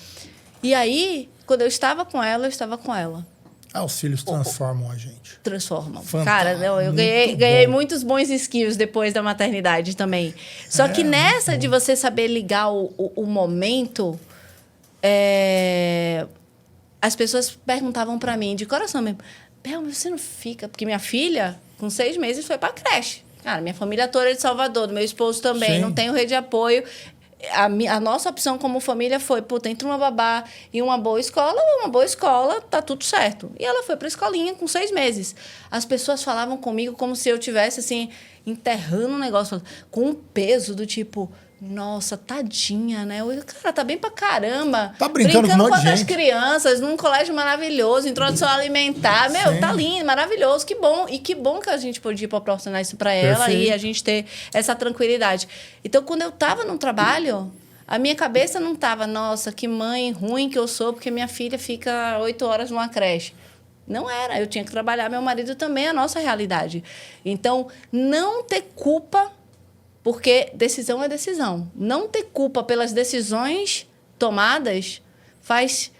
E aí, quando eu estava com ela, eu estava com ela. Os filhos transformam a gente. Transformam. Fantástico. Cara, eu ganhei muitos bons skills depois da maternidade também. Só que nessa de você saber ligar o momento, as pessoas perguntavam para mim, de coração mesmo, Bel, mas você não fica... Porque minha filha, com 6 meses, foi para creche. Cara, minha família toda é de Salvador, meu esposo também, Sim. Não tenho rede de apoio. A nossa opção como família foi, puta, entre uma babá e uma boa escola, tá tudo certo. E ela foi pra escolinha com 6 meses. As pessoas falavam comigo como se eu tivesse, assim, enterrando um negócio, com um peso do tipo... Nossa, tadinha, né? Cara, tá bem pra caramba. Tá brincando com um monte de gente. As crianças, num colégio maravilhoso, introdução alimentar. Meu, Sim. Tá lindo, maravilhoso, que bom. E que bom que a gente podia proporcionar isso pra ela. Perfeito. E a gente ter essa tranquilidade. Então, quando eu tava no trabalho, a minha cabeça não tava, nossa, que mãe ruim que eu sou, porque minha filha fica 8 horas numa creche. Não era, eu tinha que trabalhar, meu marido também, a nossa realidade. Então, não ter culpa... Porque decisão é decisão. Não ter culpa pelas decisões tomadas faz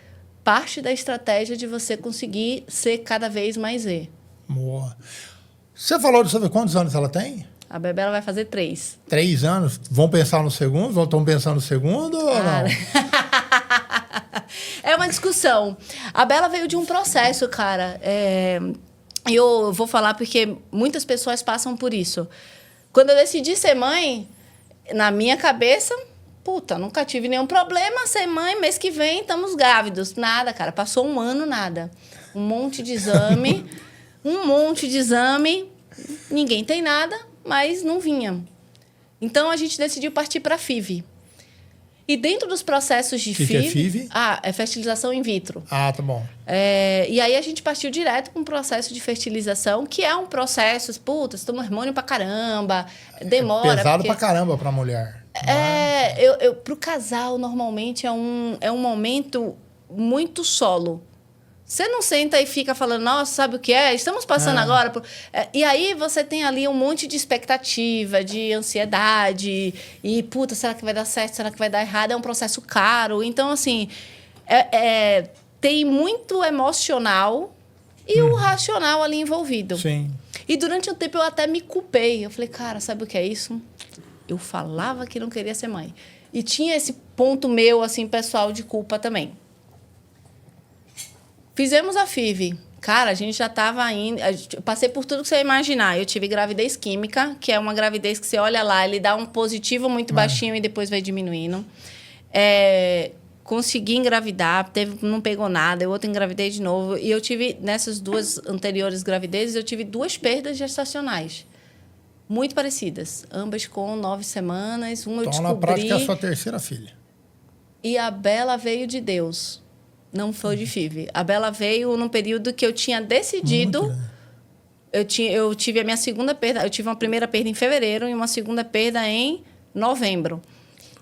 parte da estratégia de você conseguir ser cada vez mais E. Boa. Você falou sobre quantos anos ela tem? A Bebê ela vai fazer 3. 3 anos? Vão pensar no segundo? Estão pensando no segundo ou não? É uma discussão. A Bela veio de um processo, cara. Eu vou falar porque muitas pessoas passam por isso. Quando eu decidi ser mãe, na minha cabeça, puta, nunca tive nenhum problema ser mãe, mês que vem estamos grávidos. Nada, cara, passou 1 ano, nada. Um monte de exame, ninguém tem nada, mas não vinha. Então, a gente decidiu partir para a FIV. E dentro dos processos de FIV... que é FIV? É fertilização in vitro. Ah, tá bom. E aí, a gente partiu direto para um processo de fertilização, que é um processo... Puta, você toma hormônio pra caramba, demora... Pesado pra caramba pra mulher. Pro casal, normalmente, é um momento muito solo. Você não senta e fica falando, nossa, sabe o que é? Estamos passando agora... E aí, você tem ali um monte de expectativa, de ansiedade. E, puta, será que vai dar certo? Será que vai dar errado? É um processo caro. Então, assim, tem muito emocional e o racional ali envolvido. Sim. E durante um tempo, eu até me culpei. Eu falei, cara, sabe o que é isso? Eu falava que não queria ser mãe. E tinha esse ponto meu, assim, pessoal, de culpa também. Fizemos a FIV. Cara, a gente já estava indo... Eu passei por tudo que você imaginar. Eu tive gravidez química, que é uma gravidez que você olha lá, ele dá um positivo muito baixinho e depois vai diminuindo. Consegui engravidar, não pegou nada, eu outra engravidei de novo. E eu tive, nessas 2 anteriores gravidezes, eu tive 2 perdas gestacionais. Muito parecidas. Ambas com 9 semanas. Uma eu descobri... Então, na prática, é a sua terceira filha. E a Bela veio de Deus. Não foi de FIV. A Bela veio num período que eu tinha decidido... Eu tive a minha segunda perda... Eu tive uma primeira perda em fevereiro e uma segunda perda em novembro.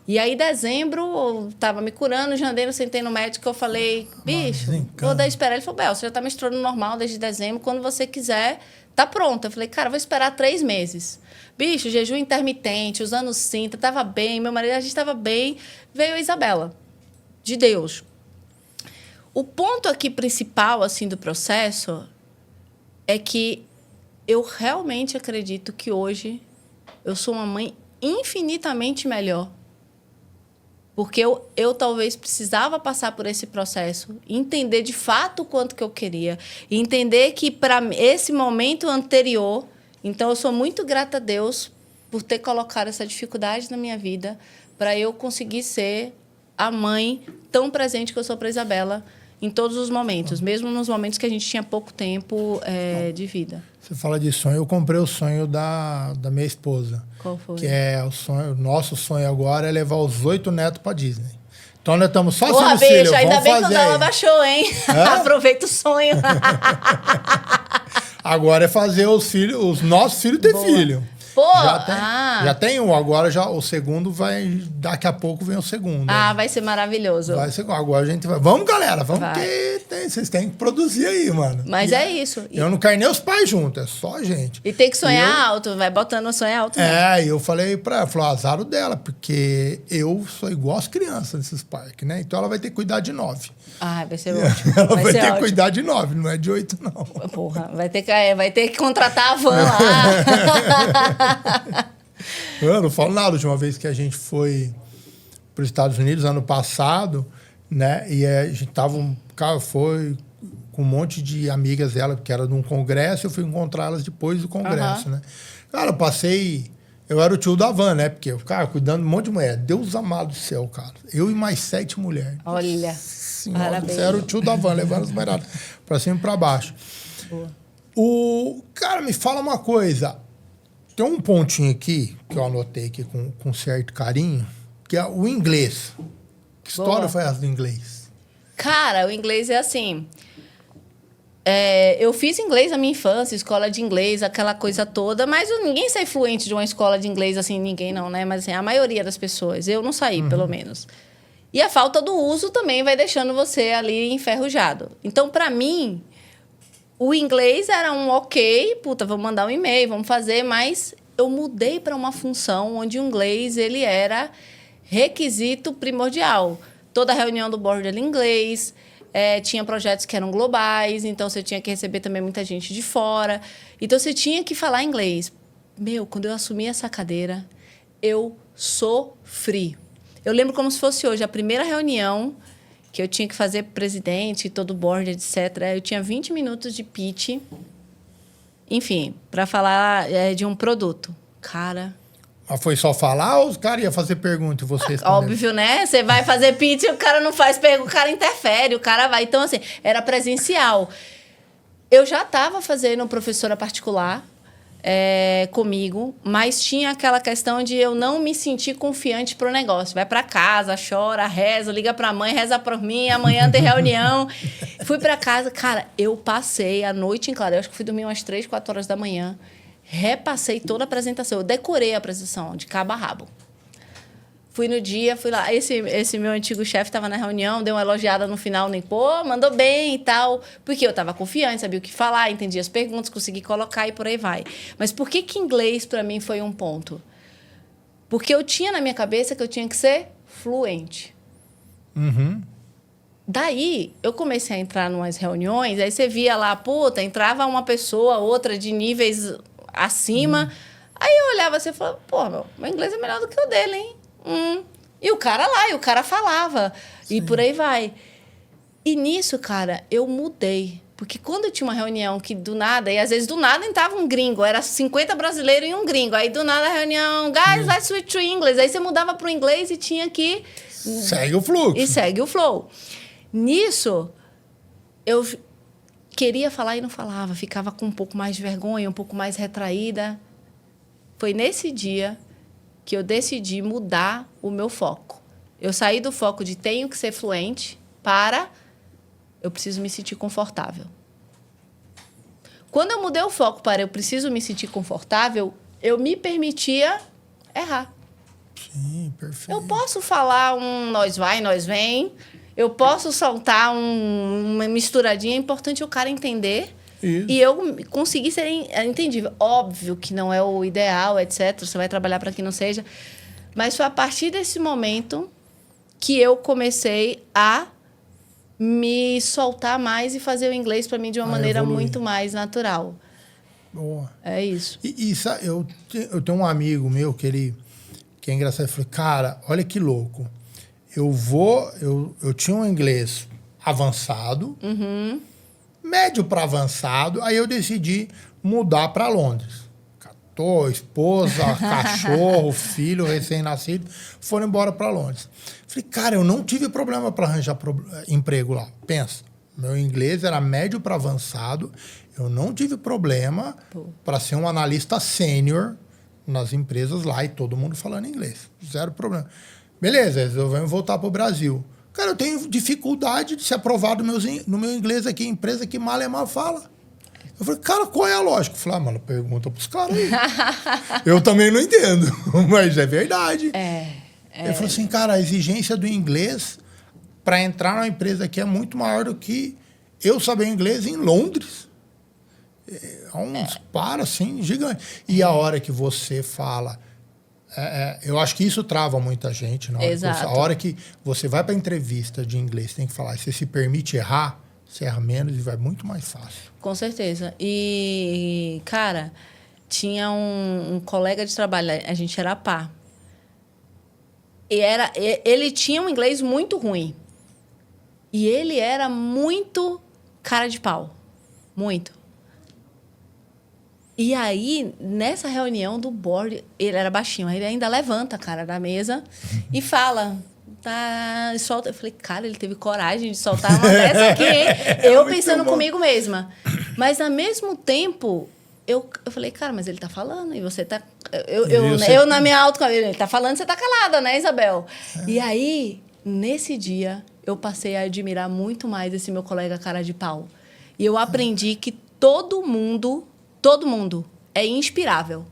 E aí, dezembro, eu estava me curando. Em janeiro, eu sentei no médico e eu falei... Bicho, vou dar esperar. Ele falou, Bel, você já está menstruando normal desde dezembro. Quando você quiser, tá pronta. Eu falei, cara, vou esperar 3 meses. Bicho, jejum intermitente, usando cinta, estava bem. Meu marido, a gente estava bem. Veio a Isabela, de Deus. O ponto aqui principal, assim, do processo é que eu realmente acredito que hoje eu sou uma mãe infinitamente melhor. Porque eu talvez precisava passar por esse processo, entender de fato o quanto que eu queria, e entender que para esse momento anterior... Então, eu sou muito grata a Deus por ter colocado essa dificuldade na minha vida para eu conseguir ser a mãe tão presente que eu sou para a Isabela em todos os momentos, mesmo nos momentos que a gente tinha pouco tempo de vida. Você fala de sonho, eu comprei o sonho da minha esposa. Qual foi? Que é o sonho, nosso sonho agora é levar os 8 netos para Disney. Então, nós estamos só Porra, sendo bicho, filho, ainda vamos bem fazer que ela baixou, hein? Aproveita o sonho. Agora é fazer os nossos filhos ter filho. Pô, já tem um, agora já o segundo vai... Daqui a pouco vem o segundo. Vai ser maravilhoso. Vai ser, agora a gente vai... Vamos, galera, vamos que vocês têm que produzir aí, mano. Mas é isso. Eu não quero nem os pais juntos, é só a gente. E tem que sonhar alto, vai botando o sonho alto. E eu falei pra ela, falou, azar o dela, porque eu sou igual as crianças nesses parques, né? Então ela vai ter que cuidar de 9. Vai ser ótimo. Ela vai ter que cuidar de 9, não é de 8, não. Porra, vai ter que contratar a van lá. Eu não falo nada. A última vez que a gente foi para os Estados Unidos, ano passado, né? E a gente foi com um monte de amigas dela, que era de um congresso, eu fui encontrá-las depois do congresso, né? Cara, eu era o tio da van, né? Porque eu ficava cuidando de um monte de mulher. Deus amado do céu, cara. Eu e mais 7 mulheres. Olha, senhora, você era o tio da van, levando as mulheres para cima e para baixo. Boa. Cara, me fala uma coisa. Tem um pontinho aqui, que eu anotei aqui com certo carinho, que é o inglês. Que história foi essa do inglês? Cara, o inglês é assim... eu fiz inglês na minha infância, escola de inglês, aquela coisa toda, mas ninguém sai fluente de uma escola de inglês, assim, ninguém não, né? Mas assim, a maioria das pessoas, eu não saí, pelo menos. E a falta do uso também vai deixando você ali enferrujado. Então, para mim, o inglês era um ok, vamos mandar um e-mail, vamos fazer, mas eu mudei para uma função onde o inglês ele era requisito primordial. Toda reunião do board era em inglês, tinha projetos que eram globais, então você tinha que receber também muita gente de fora. Então, você tinha que falar inglês. Quando eu assumi essa cadeira, eu sofri. Eu lembro como se fosse hoje, a primeira reunião que eu tinha que fazer para o presidente, todo o board, etc. Eu tinha 20 minutos de pitch, enfim, para falar de um produto. Cara... Mas foi só falar ou os caras iam fazer pergunta e vocês óbvio, né? Você vai fazer pitch e o cara não faz pergunta, o cara interfere, o cara vai. Então, assim, era presencial. Eu já estava fazendo professora particular, comigo, mas tinha aquela questão de eu não me sentir confiante pro negócio. Vai para casa, chora, reza, liga pra mãe, reza por mim, amanhã tem reunião. Fui para casa, cara, eu passei a noite em claro, eu acho que fui dormir umas 3, 4 horas da manhã, repassei toda a apresentação, eu decorei a apresentação de cabo a rabo. Fui no dia, fui lá. Esse meu antigo chefe estava na reunião, deu uma elogiada no final, nem pô, mandou bem e tal. Porque eu estava confiante, sabia o que falar, entendia as perguntas, consegui colocar e por aí vai. Mas por que inglês para mim foi um ponto? Porque eu tinha na minha cabeça que eu tinha que ser fluente. Uhum. Daí, eu comecei a entrar em umas reuniões, aí você via lá, puta, entrava uma pessoa, outra de níveis acima. Aí eu olhava assim e falava, pô, meu inglês é melhor do que o dele, hein? E o cara lá, e o cara falava. Sim. E por aí vai. E nisso, cara, eu mudei. Porque quando eu tinha uma reunião que do nada, e às vezes do nada entrava um gringo, era 50 brasileiros e um gringo. Aí do nada a reunião, guys, let's switch to English. Aí você mudava pro inglês e tinha que... Segue o fluxo. E segue o flow. Nisso, eu queria falar e não falava. Ficava com um pouco mais de vergonha, um pouco mais retraída. Foi nesse dia que eu decidi mudar o meu foco. Eu saí do foco de tenho que ser fluente para eu preciso me sentir confortável. Quando eu mudei o foco para eu preciso me sentir confortável, eu me permitia errar. Sim, perfeito. Eu posso falar um nós vai, nós vem. Eu posso soltar uma misturadinha. É importante o cara entender. Isso. E eu consegui ser entendível. Óbvio que não é o ideal, etc. Você vai trabalhar para que não seja. Mas foi a partir desse momento que eu comecei a me soltar mais e fazer o inglês para mim de uma maneira muito mais natural. Boa. É isso. E eu tenho um amigo meu que é engraçado. Ele falou, cara, olha que louco. Eu tinha um inglês avançado, médio para avançado, aí eu decidi mudar para Londres. Catou, esposa, cachorro, filho, recém-nascido, foram embora para Londres. Falei, cara, eu não tive problema para arranjar emprego lá. Pensa, meu inglês era médio para avançado, eu não tive problema para ser um analista sênior nas empresas lá e todo mundo falando inglês. Zero problema. Beleza, resolvemos voltar para o Brasil. Cara, eu tenho dificuldade de ser aprovado no meu inglês aqui, empresa que mal é mal fala. Eu falei, cara, qual é a lógica? Eu falei, mano, pergunta pros caras aí. Eu também não entendo, mas é verdade. Ele falou assim, cara, a exigência do inglês para entrar na empresa aqui é muito maior do que eu saber inglês em Londres. É um disparo, assim, gigante. E a hora que você fala... eu acho que isso trava muita gente. A hora que você vai para entrevista de inglês, tem que falar, você se permite errar, você erra menos e vai muito mais fácil. Com certeza. E, cara, tinha um colega de trabalho, a gente era pá. Ele tinha um inglês muito ruim. E ele era muito cara de pau. Muito. E aí, nessa reunião do board, ele era baixinho, aí ele ainda levanta a cara da mesa e fala, solta. Eu falei, cara, ele teve coragem de soltar uma dessa aqui, hein? Eu pensando comigo mesma. Mas, ao mesmo tempo, eu falei, cara, mas ele tá falando, e você tá... Eu na minha autoconfiança, ele tá falando, você tá calada, né, Isabel? E aí, nesse dia, eu passei a admirar muito mais esse meu colega cara de pau. E eu aprendi que todo mundo é inspirável.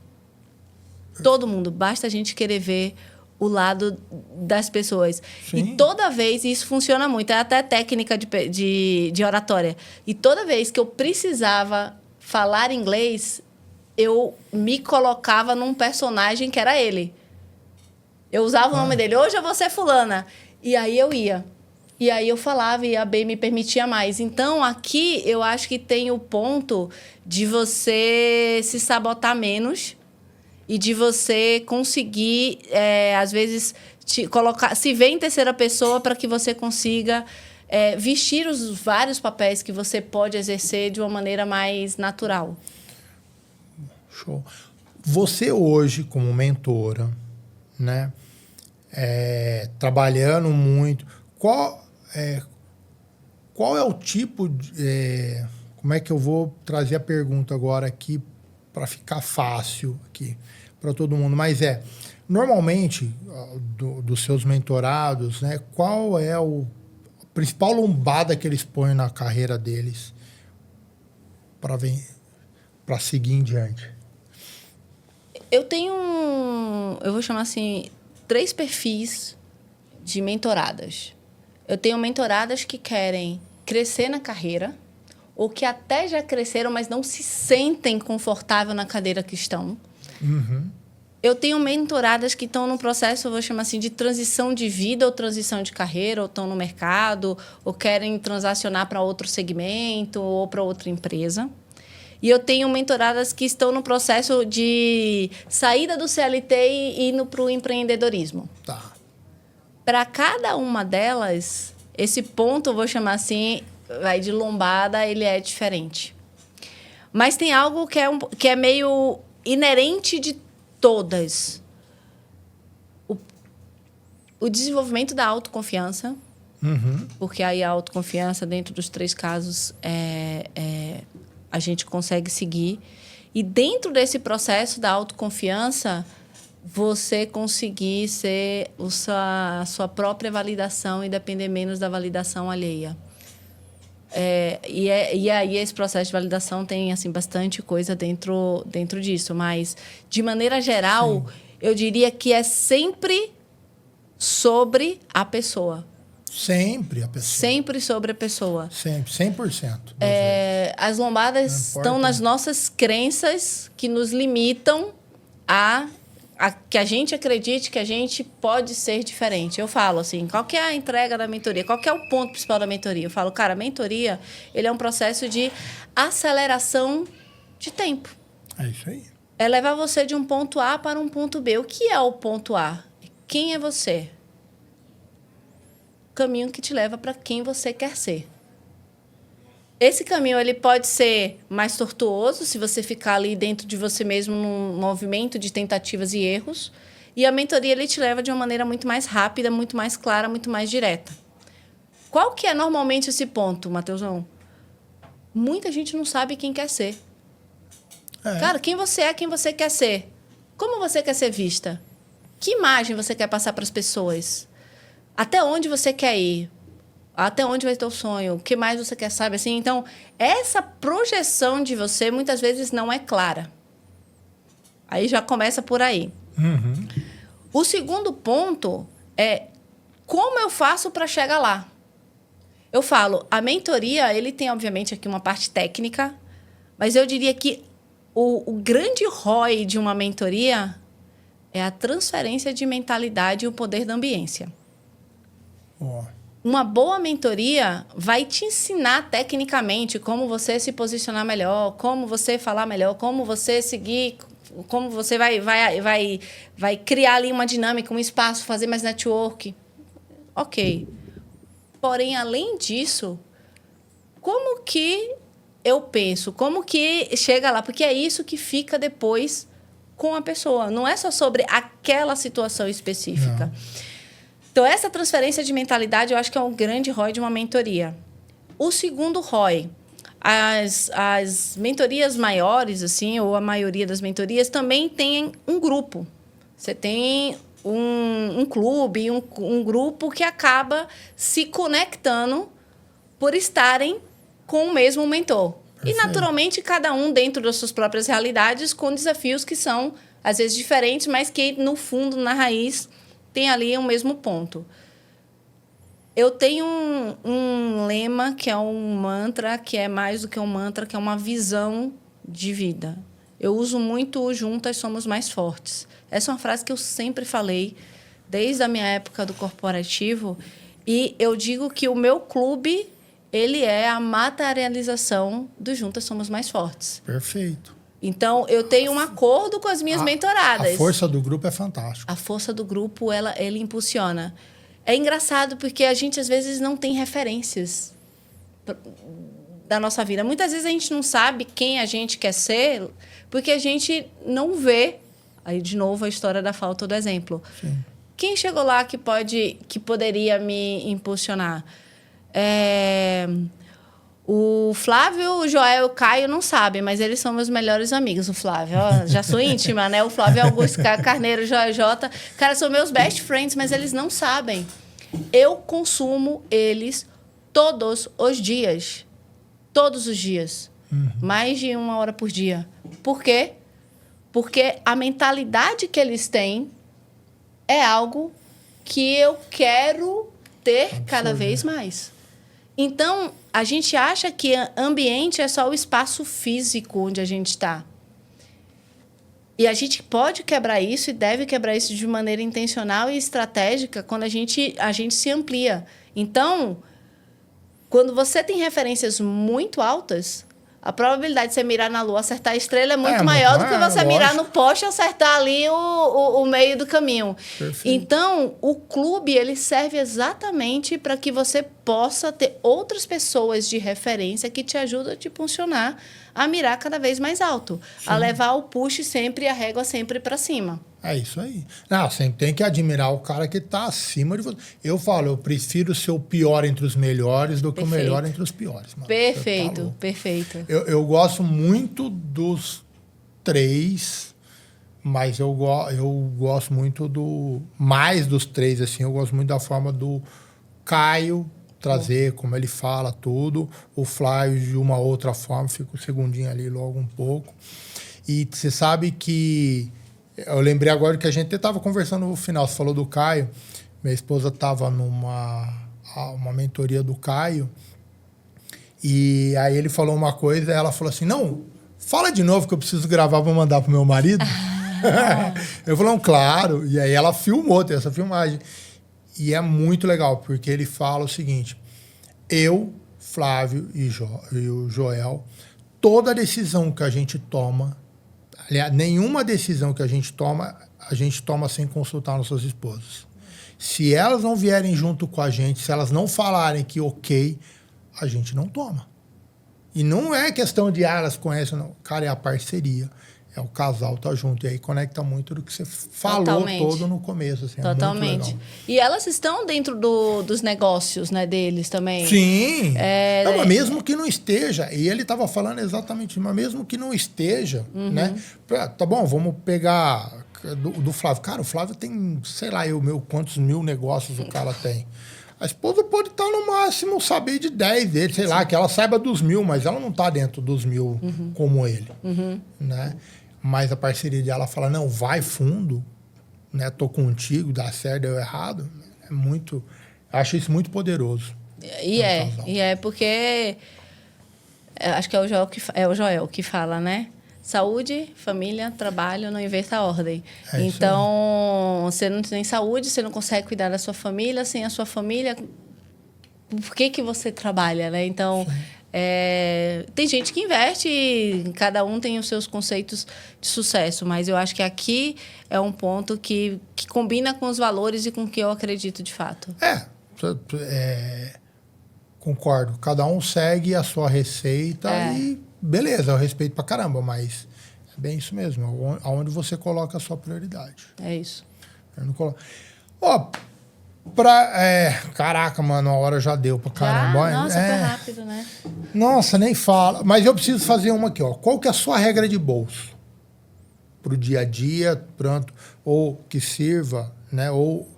Todo mundo. Basta a gente querer ver o lado das pessoas. Sim. E toda vez, e isso funciona muito, é até técnica de oratória. E toda vez que eu precisava falar inglês, eu me colocava num personagem que era ele. Eu usava o nome dele. Hoje eu vou ser fulana. E aí eu ia. E aí eu falava e a B me permitia mais. Então, aqui, eu acho que tem o ponto de você se sabotar menos e de você conseguir, às vezes, se ver em terceira pessoa para que você consiga vestir os vários papéis que você pode exercer de uma maneira mais natural. Show. Você hoje, como mentora, né, trabalhando muito, qual é o tipo de... como é que eu vou trazer a pergunta agora aqui para ficar fácil aqui para todo mundo, mas normalmente, dos seus mentorados, né, qual é o principal lombada que eles põem na carreira deles para seguir em diante? Eu tenho, eu vou chamar assim, 3 perfis de mentoradas. Eu tenho mentoradas que querem crescer na carreira, ou que até já cresceram, mas não se sentem confortáveis na cadeira que estão. Uhum. Eu tenho mentoradas que estão num processo, eu vou chamar assim, de transição de vida ou transição de carreira, ou estão no mercado, ou querem transacionar para outro segmento ou para outra empresa. E eu tenho mentoradas que estão no processo de saída do CLT e indo para o empreendedorismo. Tá. Para cada uma delas, esse ponto, eu vou chamar assim, vai de lombada, ele é diferente. Mas tem algo que é meio inerente de todas. O desenvolvimento da autoconfiança, porque aí a autoconfiança, dentro dos 3 casos, a gente consegue seguir. E dentro desse processo da autoconfiança, você conseguir ser a sua própria validação e depender menos da validação alheia. E aí esse processo de validação tem assim, bastante coisa dentro disso. Mas, de maneira geral, eu diria que é sempre sobre a pessoa. Sempre a pessoa. Sempre sobre a pessoa. Sempre, 100%. As lombadas estão nas nossas crenças que nos limitam a que a gente acredite que a gente pode ser diferente. Eu falo assim, qual que é a entrega da mentoria? Qual que é o ponto principal da mentoria? Eu falo, cara, a mentoria ele é um processo de aceleração de tempo. É isso aí. É levar você de um ponto A para um ponto B. O que é o ponto A? Quem é você? O caminho que te leva para quem você quer ser. Esse caminho ele pode ser mais tortuoso se você ficar ali dentro de você mesmo num movimento de tentativas e erros. E a mentoria ele te leva de uma maneira muito mais rápida, muito mais clara, muito mais direta. Qual que é normalmente esse ponto, Matheusão? Muita gente não sabe quem quer ser. Cara, quem você é, quem você quer ser. Como você quer ser vista? Que imagem você quer passar para as pessoas? Até onde você quer ir? Até onde vai ter o sonho? O que mais você quer, sabe? Assim, então, essa projeção de você, muitas vezes, não é clara. Aí já começa por aí. O segundo ponto é como eu faço para chegar lá. Eu falo, a mentoria, ele tem, obviamente, aqui uma parte técnica, mas eu diria que o grande ROI de uma mentoria é a transferência de mentalidade e o poder da ambiência. Uma boa mentoria vai te ensinar tecnicamente como você se posicionar melhor, como você falar melhor, como você seguir, como você vai criar ali uma dinâmica, um espaço, fazer mais network. Ok. Porém, além disso, como que eu penso? Como que chega lá? Porque é isso que fica depois com a pessoa. Não é só sobre aquela situação específica. Não. Então, essa transferência de mentalidade, eu acho que é um grande ROI de uma mentoria. O segundo ROI, as mentorias maiores, assim, ou a maioria das mentorias, também tem um grupo. Você tem um clube, um grupo que acaba se conectando por estarem com o mesmo mentor. Perfeito. E, naturalmente, cada um dentro das suas próprias realidades, com desafios que são, às vezes, diferentes, mas que, no fundo, na raiz, tem ali o mesmo ponto. Eu tenho um lema, que é um mantra, que é mais do que um mantra, que é uma visão de vida. Eu uso muito o juntas somos mais fortes. Essa é uma frase que eu sempre falei, desde a minha época do corporativo, e eu digo que o meu clube, ele é a materialização do juntas somos mais fortes. Perfeito. Então, eu tenho um acordo com as minhas mentoradas. A força do grupo é fantástica. A força do grupo, ele impulsiona. É engraçado porque a gente, às vezes, não tem referências da nossa vida. Muitas vezes a gente não sabe quem a gente quer ser porque a gente não vê. Aí, de novo, a história da falta do exemplo. Sim. Quem chegou lá que poderia me impulsionar? O Flávio, o Joel e o Caio não sabem, mas eles são meus melhores amigos. O Flávio, ó, já sou íntima, né? O Flávio Augusto Carneiro, o Joel J. Cara, são meus best friends, mas eles não sabem. Eu consumo eles todos os dias. Todos os dias. Mais de 1 hora por dia. Por quê? Porque a mentalidade que eles têm é algo que eu quero ter cada vez mais. Então, a gente acha que ambiente é só o espaço físico onde a gente está. E a gente pode quebrar isso e deve quebrar isso de maneira intencional e estratégica quando a gente se amplia. Então, quando você tem referências muito altas, a probabilidade de você mirar na Lua, acertar a estrela é muito maior do que você mirar no poste e acertar ali o meio do caminho. Perfeito. Então, o clube ele serve exatamente para que você possa ter outras pessoas de referência que te ajudam a te funcionar a mirar cada vez mais alto. Sim. A levar o push sempre, a régua sempre para cima. É isso aí. Não, sempre tem que admirar o cara que está acima de você. Eu falo, eu prefiro ser o pior entre os melhores do que o melhor entre os piores. Mano. Perfeito, tá perfeito. Eu gosto muito dos 3, mas eu gosto muito mais dos 3, assim. Eu gosto muito da forma do Caio trazer, como ele fala, tudo. O Flávio, de uma outra forma, fica um segundinho ali logo um pouco. E você sabe que... Eu lembrei agora que a gente estava conversando no final. Você falou do Caio. Minha esposa estava numa mentoria do Caio. E aí ele falou uma coisa e ela falou assim, não, fala de novo que eu preciso gravar para mandar pro meu marido. Eu falei, claro. E aí ela filmou, tem essa filmagem. E é muito legal, porque ele fala o seguinte, eu, Flávio e o Joel, toda decisão que a gente toma, aliás, nenhuma decisão que a gente toma sem consultar nossas esposas. Se elas não vierem junto com a gente, se elas não falarem que ok, a gente não toma. E não é questão de elas conhecem, não. Cara, é a parceria. É o casal tá junto. E aí conecta muito do que você falou todo no começo. Assim, totalmente. É muito legal. E elas estão dentro dos negócios, né, deles também. Sim. Não, mas mesmo que não esteja, e ele estava falando exatamente, mas mesmo que não esteja, né? Tá bom, vamos pegar do Flávio. Cara, o Flávio tem, sei lá, quantos mil negócios o cara tem. A esposa pode estar no máximo saber de 10 dele, sei lá, que ela saiba dos 1000, mas ela não está dentro dos 1000 como ele, né? Mas a parceria dela fala, não, vai fundo, né? Tô contigo, dá certo, deu errado. É muito... Acho isso muito poderoso. E é porque... Acho que é o Joel que fala, né? Saúde, família, trabalho, não inverta a ordem. Então, você não tem saúde, você não consegue cuidar da sua família. Sem a sua família, por que você trabalha, né? Então... tem gente que investe e cada um tem os seus conceitos de sucesso, mas eu acho que aqui é um ponto que combina com os valores e com o que eu acredito de fato. Concordo. Cada um segue a sua receita e beleza, eu respeito pra caramba, mas é bem isso mesmo, aonde você coloca a sua prioridade. É isso. Eu não coloco... Caraca, mano, a hora já deu pra caramba. Nossa, foi rápido, né? Nossa, nem fala. Mas eu preciso fazer uma aqui, ó. Qual que é a sua regra de bolso? Pro dia a dia, pronto. Ou que sirva, né? Ou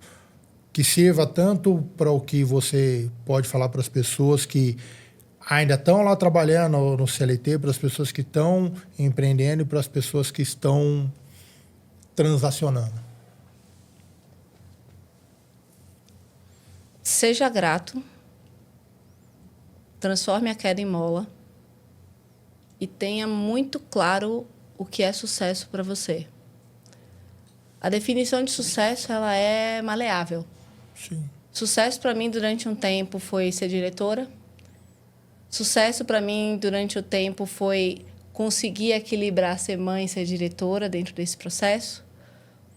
que sirva tanto para o que você pode falar para as pessoas que ainda estão lá trabalhando no CLT, para as pessoas que estão empreendendo e para as pessoas que estão transacionando. Seja grato, transforme a queda em mola e tenha muito claro o que é sucesso para você. A definição de sucesso ela é maleável. Sim. Sucesso para mim durante um tempo foi ser diretora. Sucesso para mim durante o tempo foi conseguir equilibrar ser mãe e ser diretora dentro desse processo.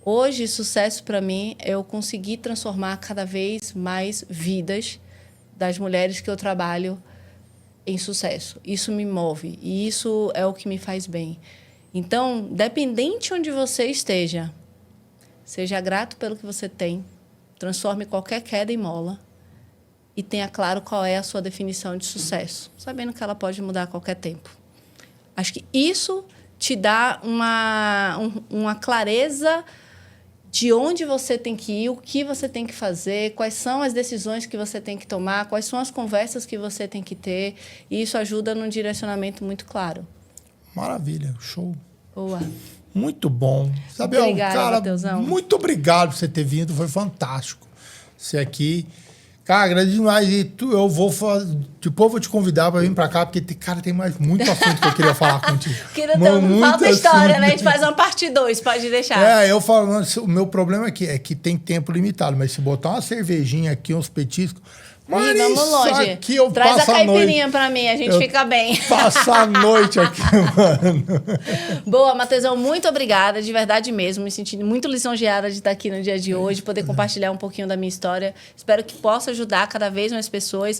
Hoje, sucesso para mim é eu conseguir transformar cada vez mais vidas das mulheres que eu trabalho em sucesso. Isso me move e isso é o que me faz bem. Então, dependente onde você esteja, seja grato pelo que você tem, transforme qualquer queda em mola e tenha claro qual é a sua definição de sucesso, sabendo que ela pode mudar a qualquer tempo. Acho que isso te dá uma clareza de onde você tem que ir, o que você tem que fazer, quais são as decisões que você tem que tomar, quais são as conversas que você tem que ter. E isso ajuda num direcionamento muito claro. Maravilha, show. Boa. Muito bom. Isabel, Obrigada, cara, Mateusão. muito obrigado por você ter vindo, foi fantástico. Você aqui... Cara, agradeço demais. E eu vou fazer. Depois eu vou te convidar para vir para cá, porque, cara, tem mais muito assunto que eu queria falar contigo. Não falta história, né? A gente faz uma parte 2, pode deixar. Eu falo, o meu problema é que tem tempo limitado, mas se botar uma cervejinha aqui, uns petiscos. Mas vamos longe. Aqui eu Traz passo a caipirinha noite. pra mim, a gente fica bem. Passa a noite aqui, mano. Boa, Mateusão, muito obrigada, de verdade mesmo. Me senti muito lisonjeada de estar aqui no dia de hoje, poder compartilhar um pouquinho da minha história. Espero que possa ajudar cada vez mais pessoas.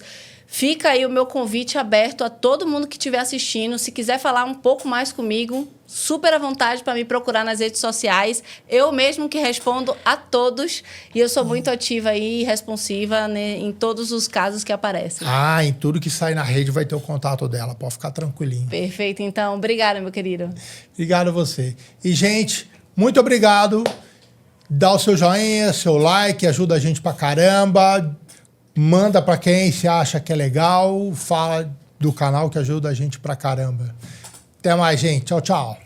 Fica aí o meu convite aberto a todo mundo que estiver assistindo. Se quiser falar um pouco mais comigo, super à vontade para me procurar nas redes sociais. Eu mesmo que respondo a todos. E eu sou muito ativa e responsiva, né, em todos os casos que aparecem. Em tudo que sai na rede vai ter o contato dela. Pode ficar tranquilinho. Perfeito, então. Obrigada, meu querido. Obrigado a você. E, gente, muito obrigado. Dá o seu joinha, seu like, ajuda a gente pra caramba. Manda pra quem você acha que é legal. Fala do canal que ajuda a gente pra caramba. Até mais, gente. Tchau, tchau.